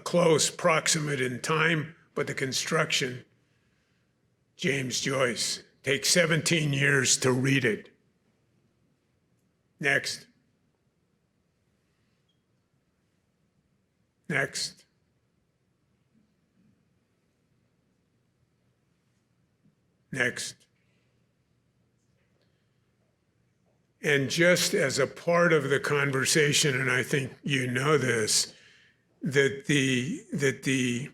close, proximate in time, but the construction, James Joyce, takes 17 years to read it. Next. Next. Next. And just as a part of the conversation, and I think you know this, that the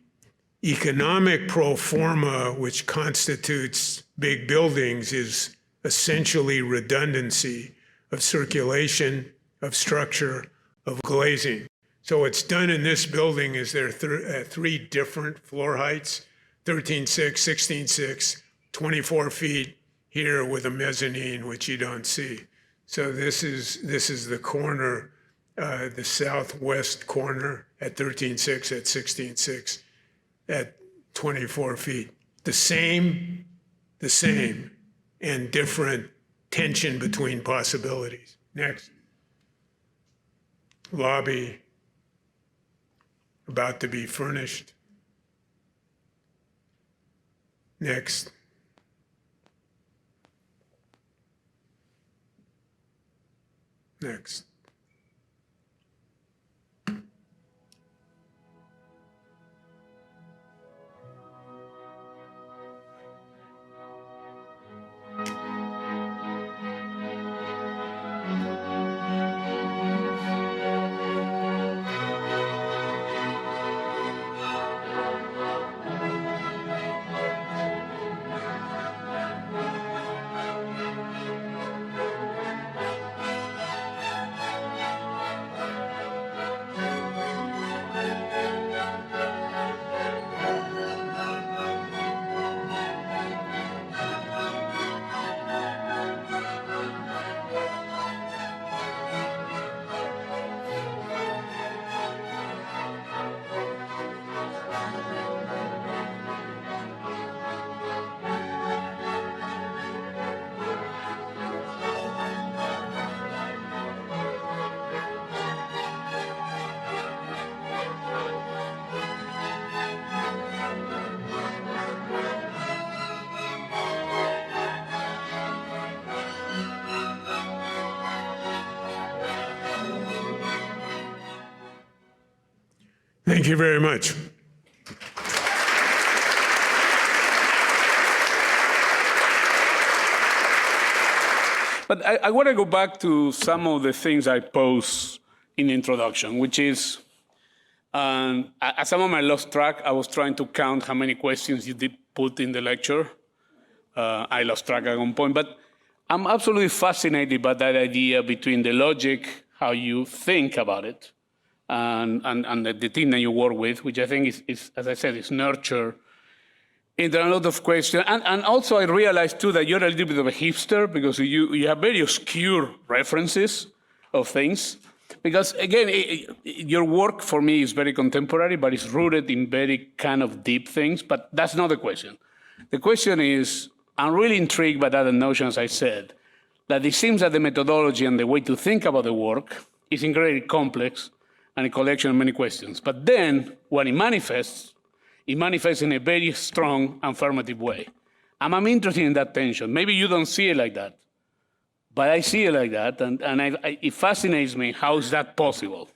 economic pro forma which constitutes big buildings is essentially redundancy of circulation, of structure, of glazing. So what's done in this building is there are three different floor heights, 13.6, 16.6, 24 feet here with a mezzanine, which you don't see. So this is the corner, the southwest corner at 13.6, at 16.6, at 24 feet. The same, and different tension between possibilities. Next. Lobby, about to be furnished. Next. Next. Thank you very much. But I want to go back to some of the things I posed in the introduction, which is, at some moment I lost track. I was trying to count how many questions you did put in the lecture. I lost track at one point, but I'm absolutely fascinated by that idea between the logic, how you think about it, and the team that you work with, which I think is, as I said, is nurture. And there are a lot of questions. And also I realized too that you're a little bit of a hipster because you have very obscure references of things. Because again, your work for me is very contemporary, but it's rooted in very kind of deep things, but that's not the question. The question is, I'm really intrigued by that notion, as I said, that it seems that the methodology and the way to think about the work is incredibly complex and a collection of many questions. But then, when it manifests in a very strong affirmative way. And I'm interested in that tension. Maybe you don't see it like that, but I see it like that, and it fascinates me. How is that possible?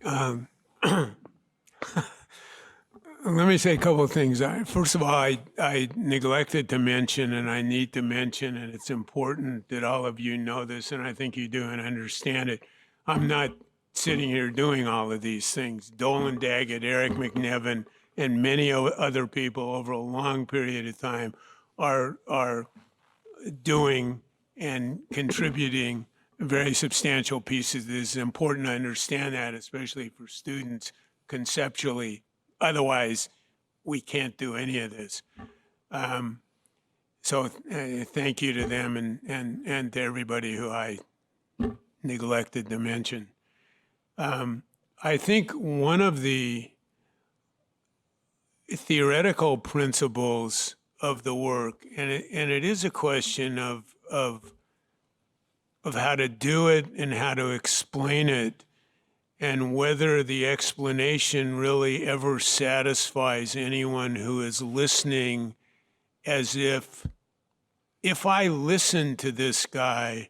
Let me say a couple of things. First of all, I neglected to mention, and I need to mention, and it's important that all of you know this, and I think you do and understand it. I'm not sitting here doing all of these things. Dolan Daggett, Eric McNevin, and many other people over a long period of time are doing and contributing very substantial pieces. It is important to understand that, especially for students conceptually. Otherwise, we can't do any of this. So thank you to them and to everybody who I neglected to mention. I think one of the theoretical principles of the work, and it is a question of how to do it and how to explain it, and whether the explanation really ever satisfies anyone who is listening, as if I listened to this guy,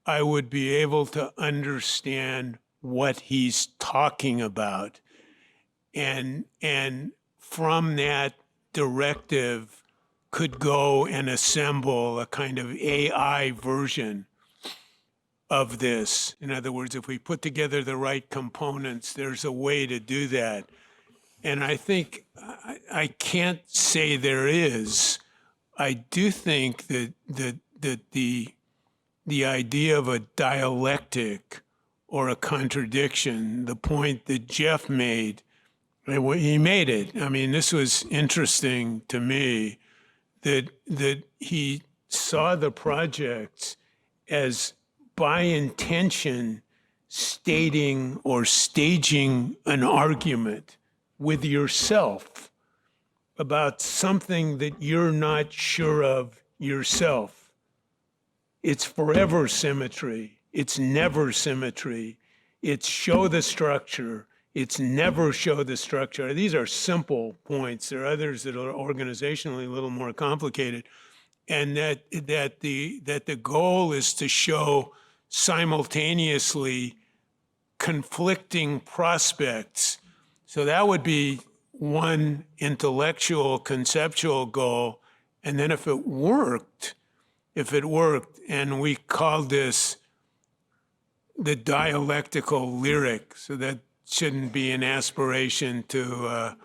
I would be able to understand what he's talking about. And from that directive could go and assemble a kind of AI version of this. In other words, if we put together the right components, there's a way to do that. And I think I can't say there is. I do think that the idea of a dialectic or a contradiction, the point that Jeff made, he made it. I mean, this was interesting to me, that he saw the projects as by intention stating or staging an argument with yourself about something that you're not sure of yourself. It's forever symmetry. It's never symmetry. It's show the structure. It's never show the structure. These are simple points. There are others that are organizationally a little more complicated. And that the goal is to show simultaneously conflicting prospects. So that would be one intellectual, conceptual goal. And then if it worked, and we called this the dialectical lyric, so that shouldn't be an aspiration to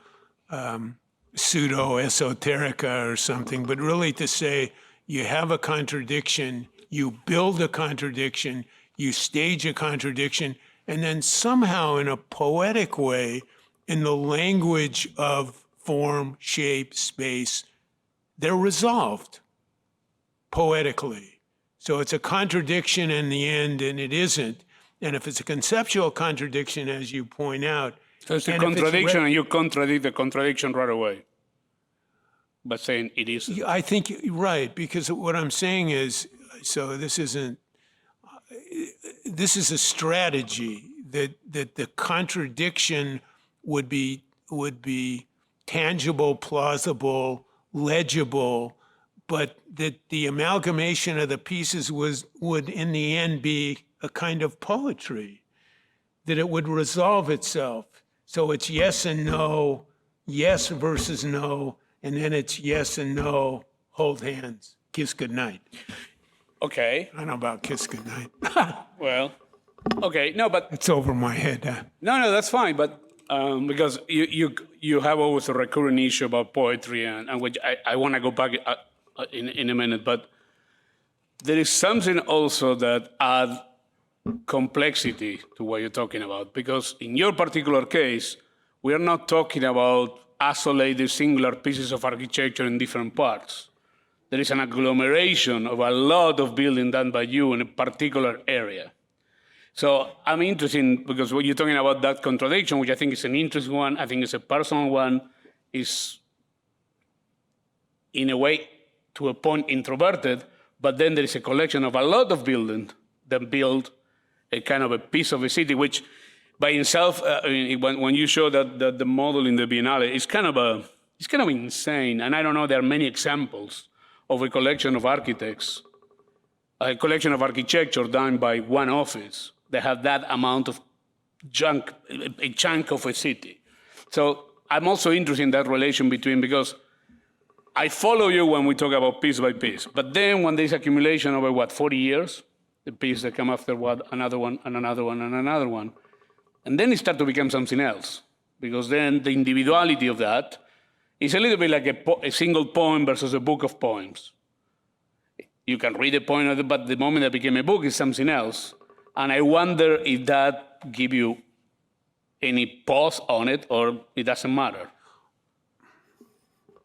pseudo-esoterica or something, but really to say you have a contradiction, you build a contradiction, you stage a contradiction, and then somehow in a poetic way, in the language of form, shape, space, they're resolved poetically. So it's a contradiction in the end, and it isn't. And if it's a conceptual contradiction, as you point out. So it's a contradiction, and you contradict the contradiction right away by saying it isn't. I think you're right, because what I'm saying is, so this is a strategy that the contradiction would be tangible, plausible, legible, but that the amalgamation of the pieces would in the end be a kind of poetry, that it would resolve itself. So it's yes and no, yes versus no, and then it's yes and no, hold hands, kiss goodnight. Okay. I don't know about kiss goodnight. Well, okay, no, but It's over my head. no, that's fine. But because you have always a recurring issue about poetry, and which I want to go back in a minute. But there is something also that adds complexity to what you're talking about, because in your particular case, we are not talking about isolated singular pieces of architecture in different parts. There is an agglomeration of a lot of building done by you in a particular area. So I'm interested because when you're talking about that contradiction, which I think is an interesting one, I think it's a personal one, is in a way, to a point, introverted, but then there is a collection of a lot of buildings that build a kind of a piece of a city, which by itself, when you show that the model in the Biennale, it's kind of insane. And I don't know, there are many examples of a collection of architects, a collection of architecture done by one office that have that amount of junk, a chunk of a city. So I'm also interested in that relation between, because I follow you when we talk about piece by piece, but then when there's accumulation over 40 years, the piece that come after another one and another one and another one, and then it starts to become something else, because then the individuality of that is a little bit like a single poem versus a book of poems. You can read a poem, but the moment that became a book is something else. And I wonder if that gives you any pause on it, or it doesn't matter.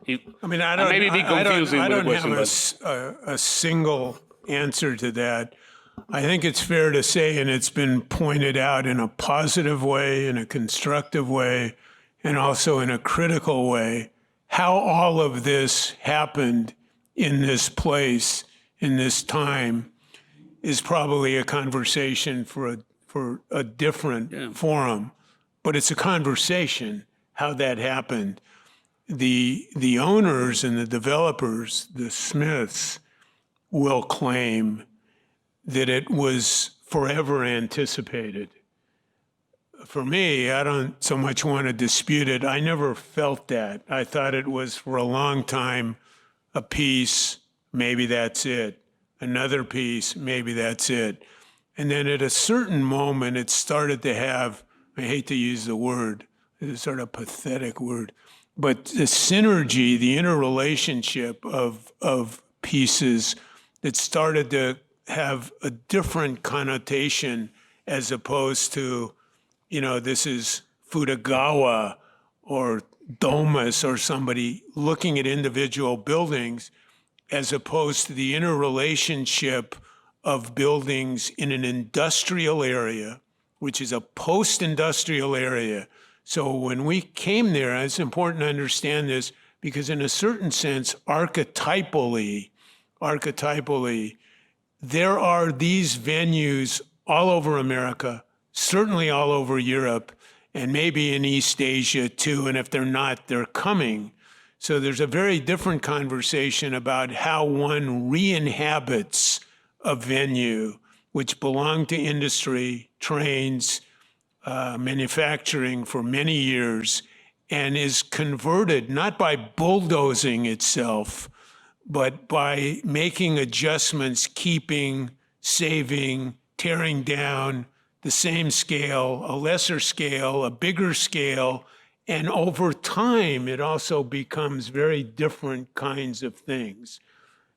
I don't have a single answer to that. I think it's fair to say, and it's been pointed out in a positive way, in a constructive way, and also in a critical way, how all of this happened in this place, in this time, is probably a conversation for a different forum. But it's a conversation, how that happened. The owners and the developers, the Smiths, will claim that it was forever anticipated. For me, I don't so much want to dispute it. I never felt that. I thought it was for a long time a piece, maybe that's it. Another piece, maybe that's it. And then at a certain moment, it started to have, I hate to use the word, it's sort of pathetic word, but the synergy, the interrelationship of pieces that started to have a different connotation as opposed to, this is Fudagawa or Domus or somebody looking at individual buildings as opposed to the interrelationship of buildings in an industrial area, which is a post-industrial area. So when we came there, it's important to understand this because in a certain sense, archetypally, there are these venues all over America, certainly all over Europe, and maybe in East Asia too, and if they're not, they're coming. So there's a very different conversation about how one re-inhabits a venue which belonged to industry, trains, manufacturing for many years, and is converted not by bulldozing itself, but by making adjustments, keeping, saving, tearing down, the same scale, a lesser scale, a bigger scale, and over time, it also becomes very different kinds of things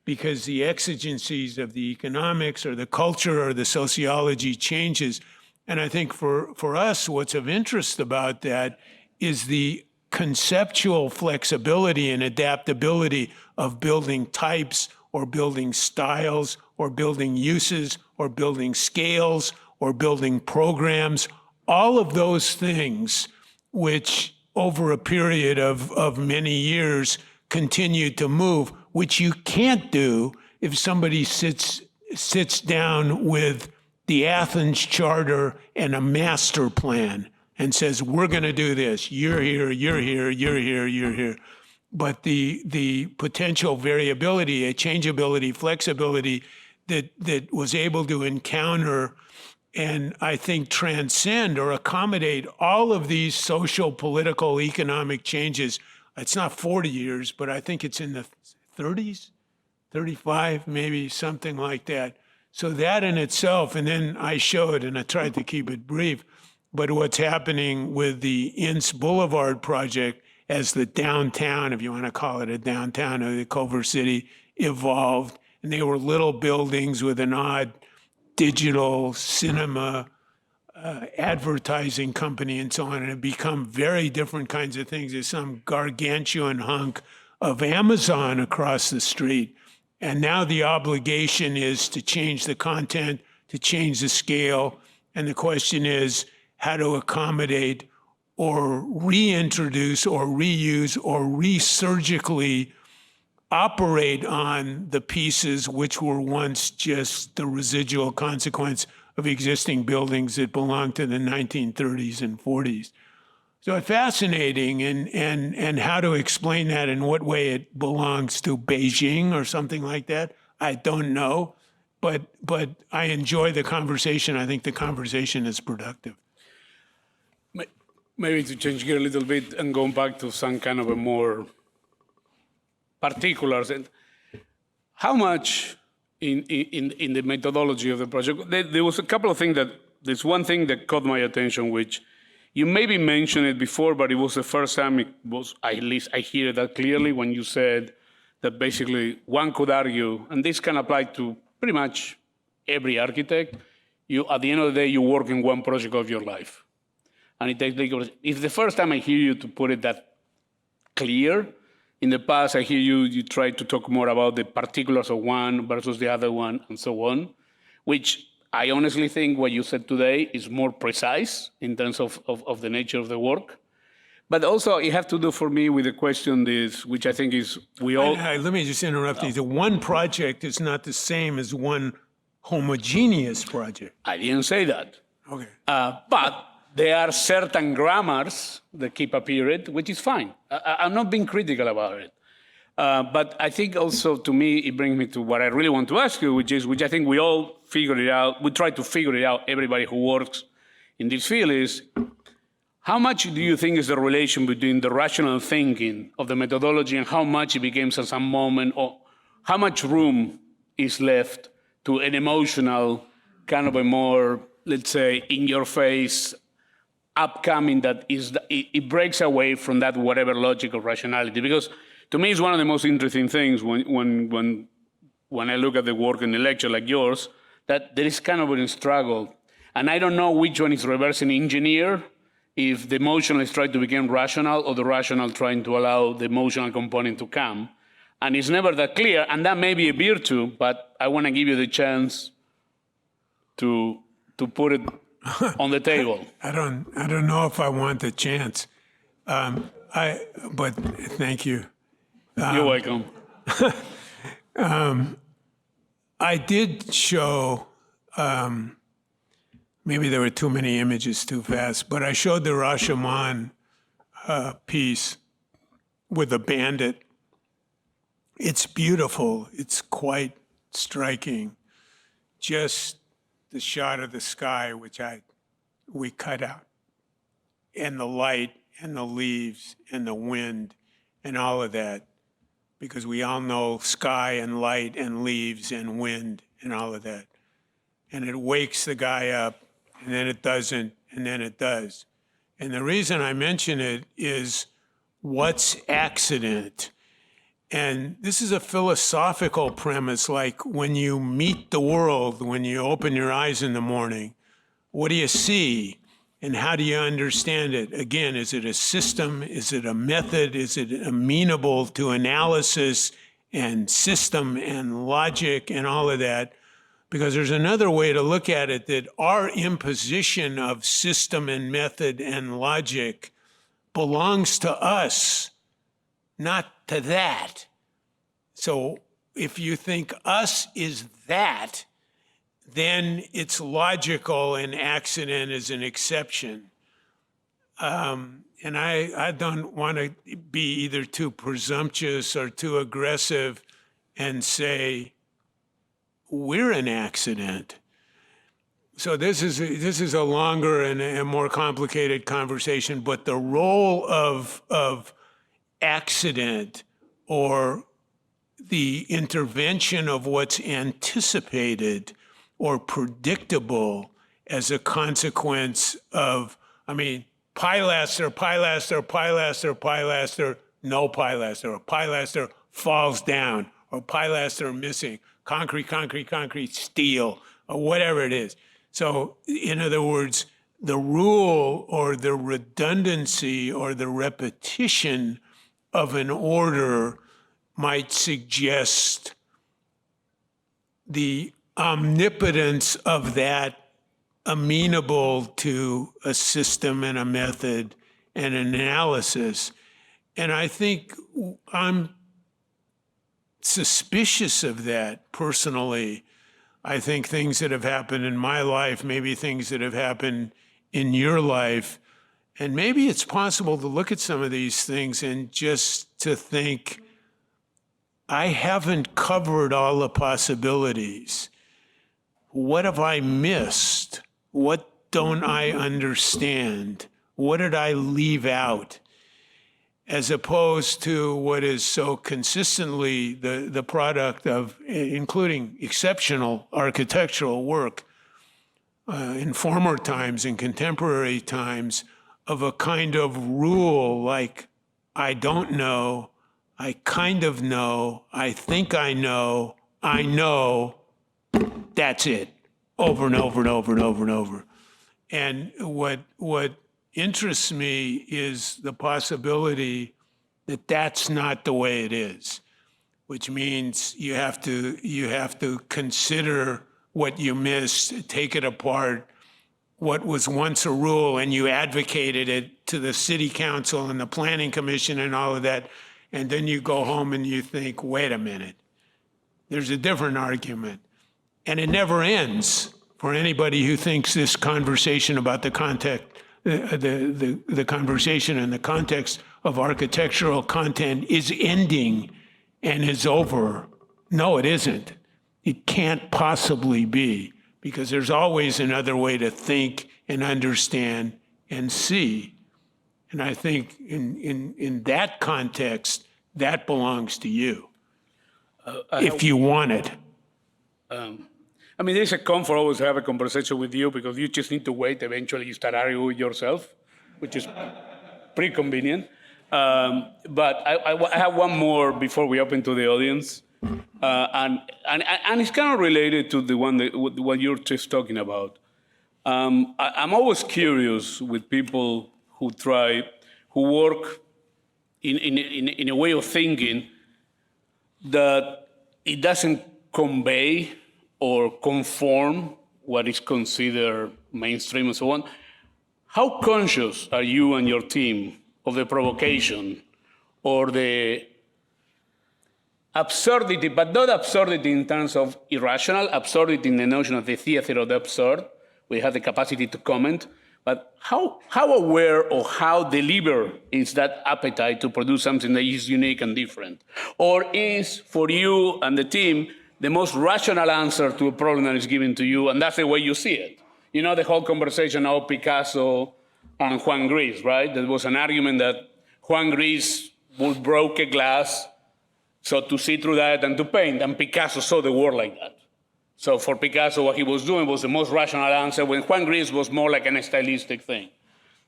because the exigencies of the economics or the culture or the sociology changes. And I think for us, what's of interest about that is the conceptual flexibility and adaptability of building types or building styles or building uses or building scales or building programs, all of those things which over a period of many years continue to move, which you can't do if somebody sits down with the Athens Charter and a master plan and says, we're going to do this. You're here, you're here, you're here, you're here. But the potential variability, changeability, flexibility that was able to encounter and I think transcend or accommodate all of these social, political, economic changes. It's not 40 years, but I think it's in the 30s, 35, maybe something like that. So that in itself, and then I showed, and I tried to keep it brief, but what's happening with the Ince Boulevard project as the downtown, if you want to call it a downtown of the Culver City, evolved. And they were little buildings with an odd digital cinema, advertising company and so on, and it become very different kinds of things. There's some gargantuan hunk of Amazon across the street. And now the obligation is to change the content, to change the scale. And the question is how to accommodate or reintroduce or reuse or resurgically operate on the pieces which were once just the residual consequence of existing buildings that belonged to the 1930s and 40s. So it's fascinating, and how to explain that, in what way it belongs to Beijing or something like that, I don't know. But I enjoy the conversation. I think the conversation is productive. Maybe to change gear a little bit and go back to some kind of a more particulars. And how much in the methodology of the project, there was a couple of things there's one thing that caught my attention, which you maybe mentioned it before, but it was the first time it was, at least I hear that clearly when you said that basically one could argue, and this can apply to pretty much every architect, at the end of the day, you work in one project of your life. And it takes, it's the first time I hear you to put it that clear. In the past, I hear you try to talk more about the particulars of one versus the other one and so on, which I honestly think what you said today is more precise in terms of the nature of the work. But also, you have to do for me with the question this, which I think is we all. Let me just interrupt you. The one project is not the same as one homogeneous project. I didn't say that. Okay. But there are certain grammars that keep appearing, which is fine. I'm not being critical about it. But I think also, to me, it brings me to what I really want to ask you, which I think we all figured it out. We try to figure it out, everybody who works in this field is, how much do you think is the relation between the rational thinking of the methodology and how much it becomes at some moment, or how much room is left to an emotional, kind of a more, let's say, in-your-face upcoming that it breaks away from that whatever logic of rationality? Because to me, it's one of the most interesting things when I look at the work in the lecture like yours, that there is kind of a struggle. And I don't know which one is reversing engineer, if the emotional is trying to become rational or the rational trying to allow the emotional component to come. And it's never that clear, and that may be a virtue, but I want to give you the chance to put it on the table. I don't know if I want the chance. But thank you. You're welcome. I did show, maybe there were too many images too fast, but I showed the Rashomon piece with the bandit. It's beautiful. It's quite striking. Just the shot of the sky, which we cut out, and the light and the leaves and the wind and all of that, because we all know sky and light and leaves and wind and all of that. And it wakes the guy up, and then it doesn't, and then it does. And the reason I mention it is, what's accident? And this is a philosophical premise, like when you meet the world, when you open your eyes in the morning, what do you see? And how do you understand it? Again, is it a system? Is it a method? Is it amenable to analysis and system and logic and all of that? Because there's another way to look at it, that our imposition of system and method and logic belongs to us, not to that. So if you think us is that, then it's logical and accident is an exception. And I don't want to be either too presumptuous or too aggressive and say, we're an accident. So this is a longer and a more complicated conversation, but the role of accident, or the intervention of what's anticipated or predictable as a consequence of, pilaster, no pilaster, or pilaster falls down, or pilaster missing, concrete, steel, or whatever it is. So in other words, the rule or the redundancy or the repetition of an order might suggest the omnipotence of that amenable to a system and a method and an analysis. And I think I'm suspicious of that personally. I think things that have happened in my life, maybe things that have happened in your life, and maybe it's possible to look at some of these things and just to think, I haven't covered all the possibilities. What have I missed? What don't I understand? What did I leave out? As opposed to what is so consistently the product of, including exceptional architectural work in former times, in contemporary times, of a kind of rule like, I don't know, I kind of know, I think I know, that's it, over and over and over and over and over. And what interests me is the possibility that that's not the way it is, which means you have to consider what you missed, take it apart, what was once a rule and you advocated it to the city council and the planning commission and all of that, and then you go home and you think, wait a minute, there's a different argument. And it never ends for anybody who thinks this conversation about the context, the conversation in the context of architectural content is ending and is over. No, it isn't. It can't possibly be, because there's always another way to think and understand and see. And I think in that context, that belongs to you, if you want it. I mean, there's a comfort always to have a conversation with you, because you just need to wait. Eventually, you start arguing with yourself, which is pretty convenient. But I have one more before we open to the audience. And it's kind of related to the one what you're just talking about. I'm always curious with people who work in a way of thinking that it doesn't convey or conform what is considered mainstream and so on. How conscious are you and your team of the provocation or the absurdity, but not absurdity in terms of irrational, absurdity in the notion of the theater of the absurd? We have the capacity to comment, but how aware or how deliberate is that appetite to produce something that is unique and different? Or is, for you and the team, the most rational answer to a problem that is given to you, and that's the way you see it? You know, the whole conversation of Picasso and Juan Gris, right? There was an argument that Juan Gris would broke a glass so to see through that and to paint, and Picasso saw the world like that. So for Picasso, what he was doing was the most rational answer, when Juan Gris was more like an stylistic thing.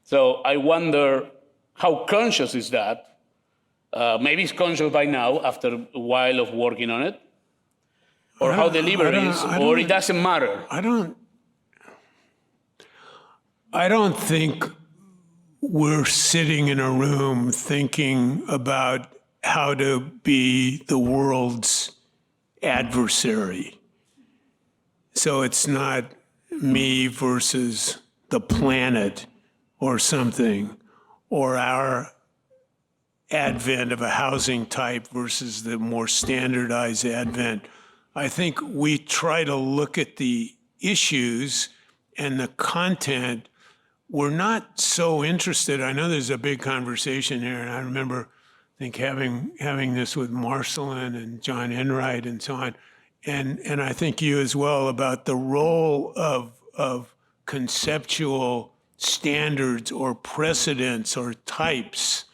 So I wonder, how conscious is that? Maybe it's conscious by now, after a while of working on it. Or how deliberate it is, or it doesn't matter. I don't think we're sitting in a room thinking about how to be the world's adversary. So it's not me versus the planet or something, or our advent of a housing type versus the more standardized advent. I think we try to look at the issues and the content. We're not so interested. I know there's a big conversation here, and I remember, I think, having this with Marcelin and John Enright and so on, and I think you as well, about the role of conceptual standards or precedents or types.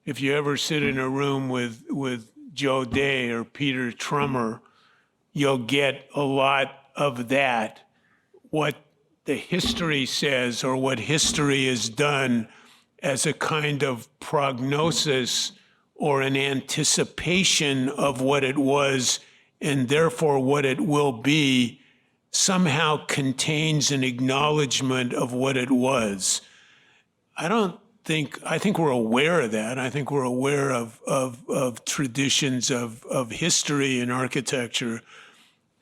If you ever sit in a room with Joe Day or Peter Trummer, you'll get a lot of that, what the history says or what history has done as a kind of prognosis or an anticipation of what it was and therefore what it will be, somehow contains an acknowledgement of what it was. I think we're aware of that. I think we're aware of traditions of history in architecture,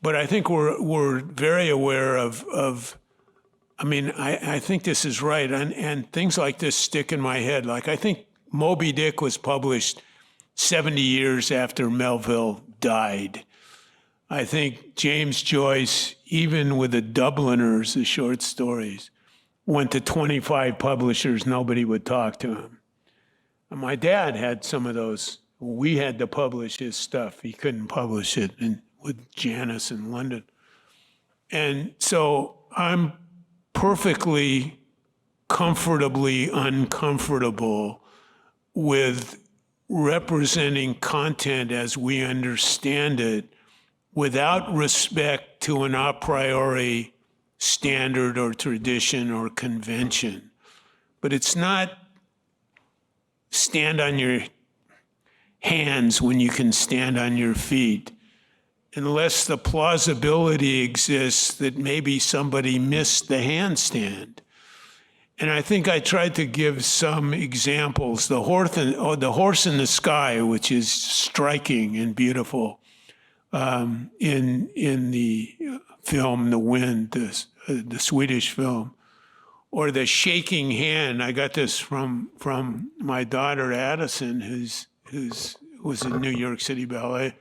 but I think we're very aware of I think this is right, and things like this stick in my head. Like, I think Moby Dick was published 70 years after Melville died. I think James Joyce, even with the Dubliners, the short stories, went to 25 publishers, nobody would talk to him. And my dad had some of those. We had to publish his stuff. He couldn't publish it with Janus in London. And so I'm perfectly comfortably uncomfortable with representing content as we understand it without respect to an a priori standard or tradition or convention. But it's not stand on your hands when you can stand on your feet, unless the plausibility exists that maybe somebody missed the handstand. And I think I tried to give some examples. The horse in the sky, which is striking and beautiful, in the film The Wind, the Swedish film, or the shaking hand. I got this from my daughter Addison, who's was in New York City Ballet,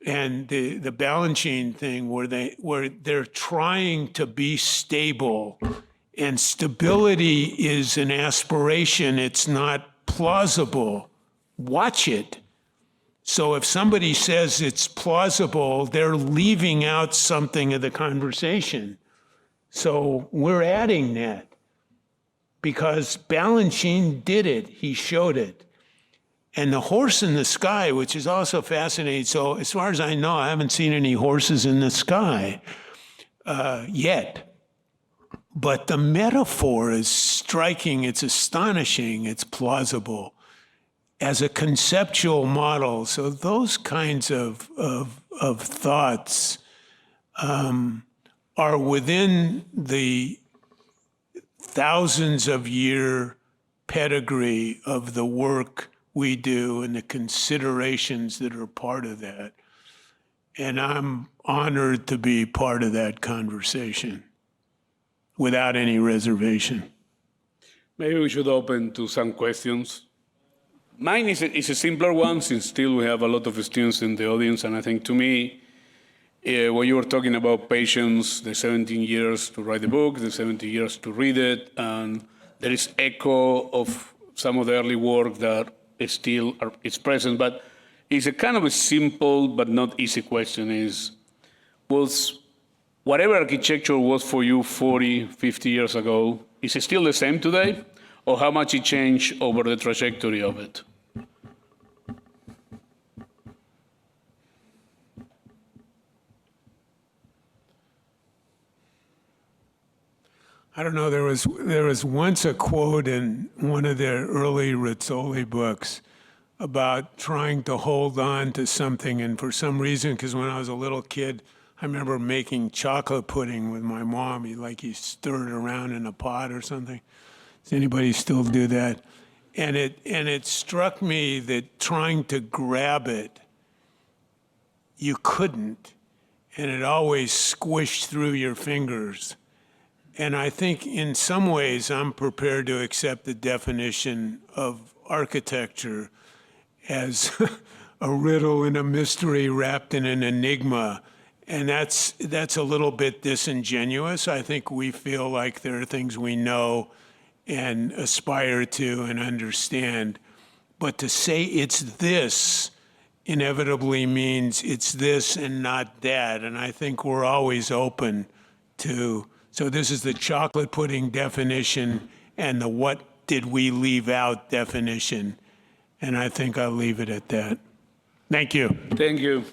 and the Balanchine thing where they're trying to be stable, and stability is an aspiration. It's not plausible. Watch it. So if somebody says it's plausible, they're leaving out something of the conversation. So we're adding that because Balanchine did it. He showed it. And the horse in the sky, which is also fascinating. So as far as I know, I haven't seen any horses in the sky yet. But the metaphor is striking. It's astonishing. It's plausible as a conceptual model. So those kinds of thoughts are within the thousands of year pedigree of the work we do and the considerations that are part of that. And I'm honored to be part of that conversation without any reservation. Maybe we should open to some questions. Mine is a simpler one, since still we have a lot of students in the audience, and I think to me, when you were talking about patience, the 17 years to write the book, the 70 years to read it, and there is echo of some of the early work that is present, but it's a kind of a simple but not easy question was whatever architecture was for you 40, 50 years ago, is it still the same today? Or how much it changed over the trajectory of it? I don't know, there was once a quote in one of the early Rizzoli books about trying to hold on to something, and for some reason, because when I was a little kid, I remember making chocolate pudding with my mom. You stir it around in a pot or something. Does anybody still do that? And it struck me that trying to grab it, you couldn't, and it always squished through your fingers. And I think in some ways I'm prepared to accept the definition of architecture as a riddle and a mystery wrapped in an enigma. And that's a little bit disingenuous. I think we feel like there are things we know and aspire to and understand. But to say it's this inevitably means it's this and not that. And I think we're always open to, so this is the chocolate pudding definition and the what did we leave out definition. And I think I'll leave it at that. Thank you. Thank you.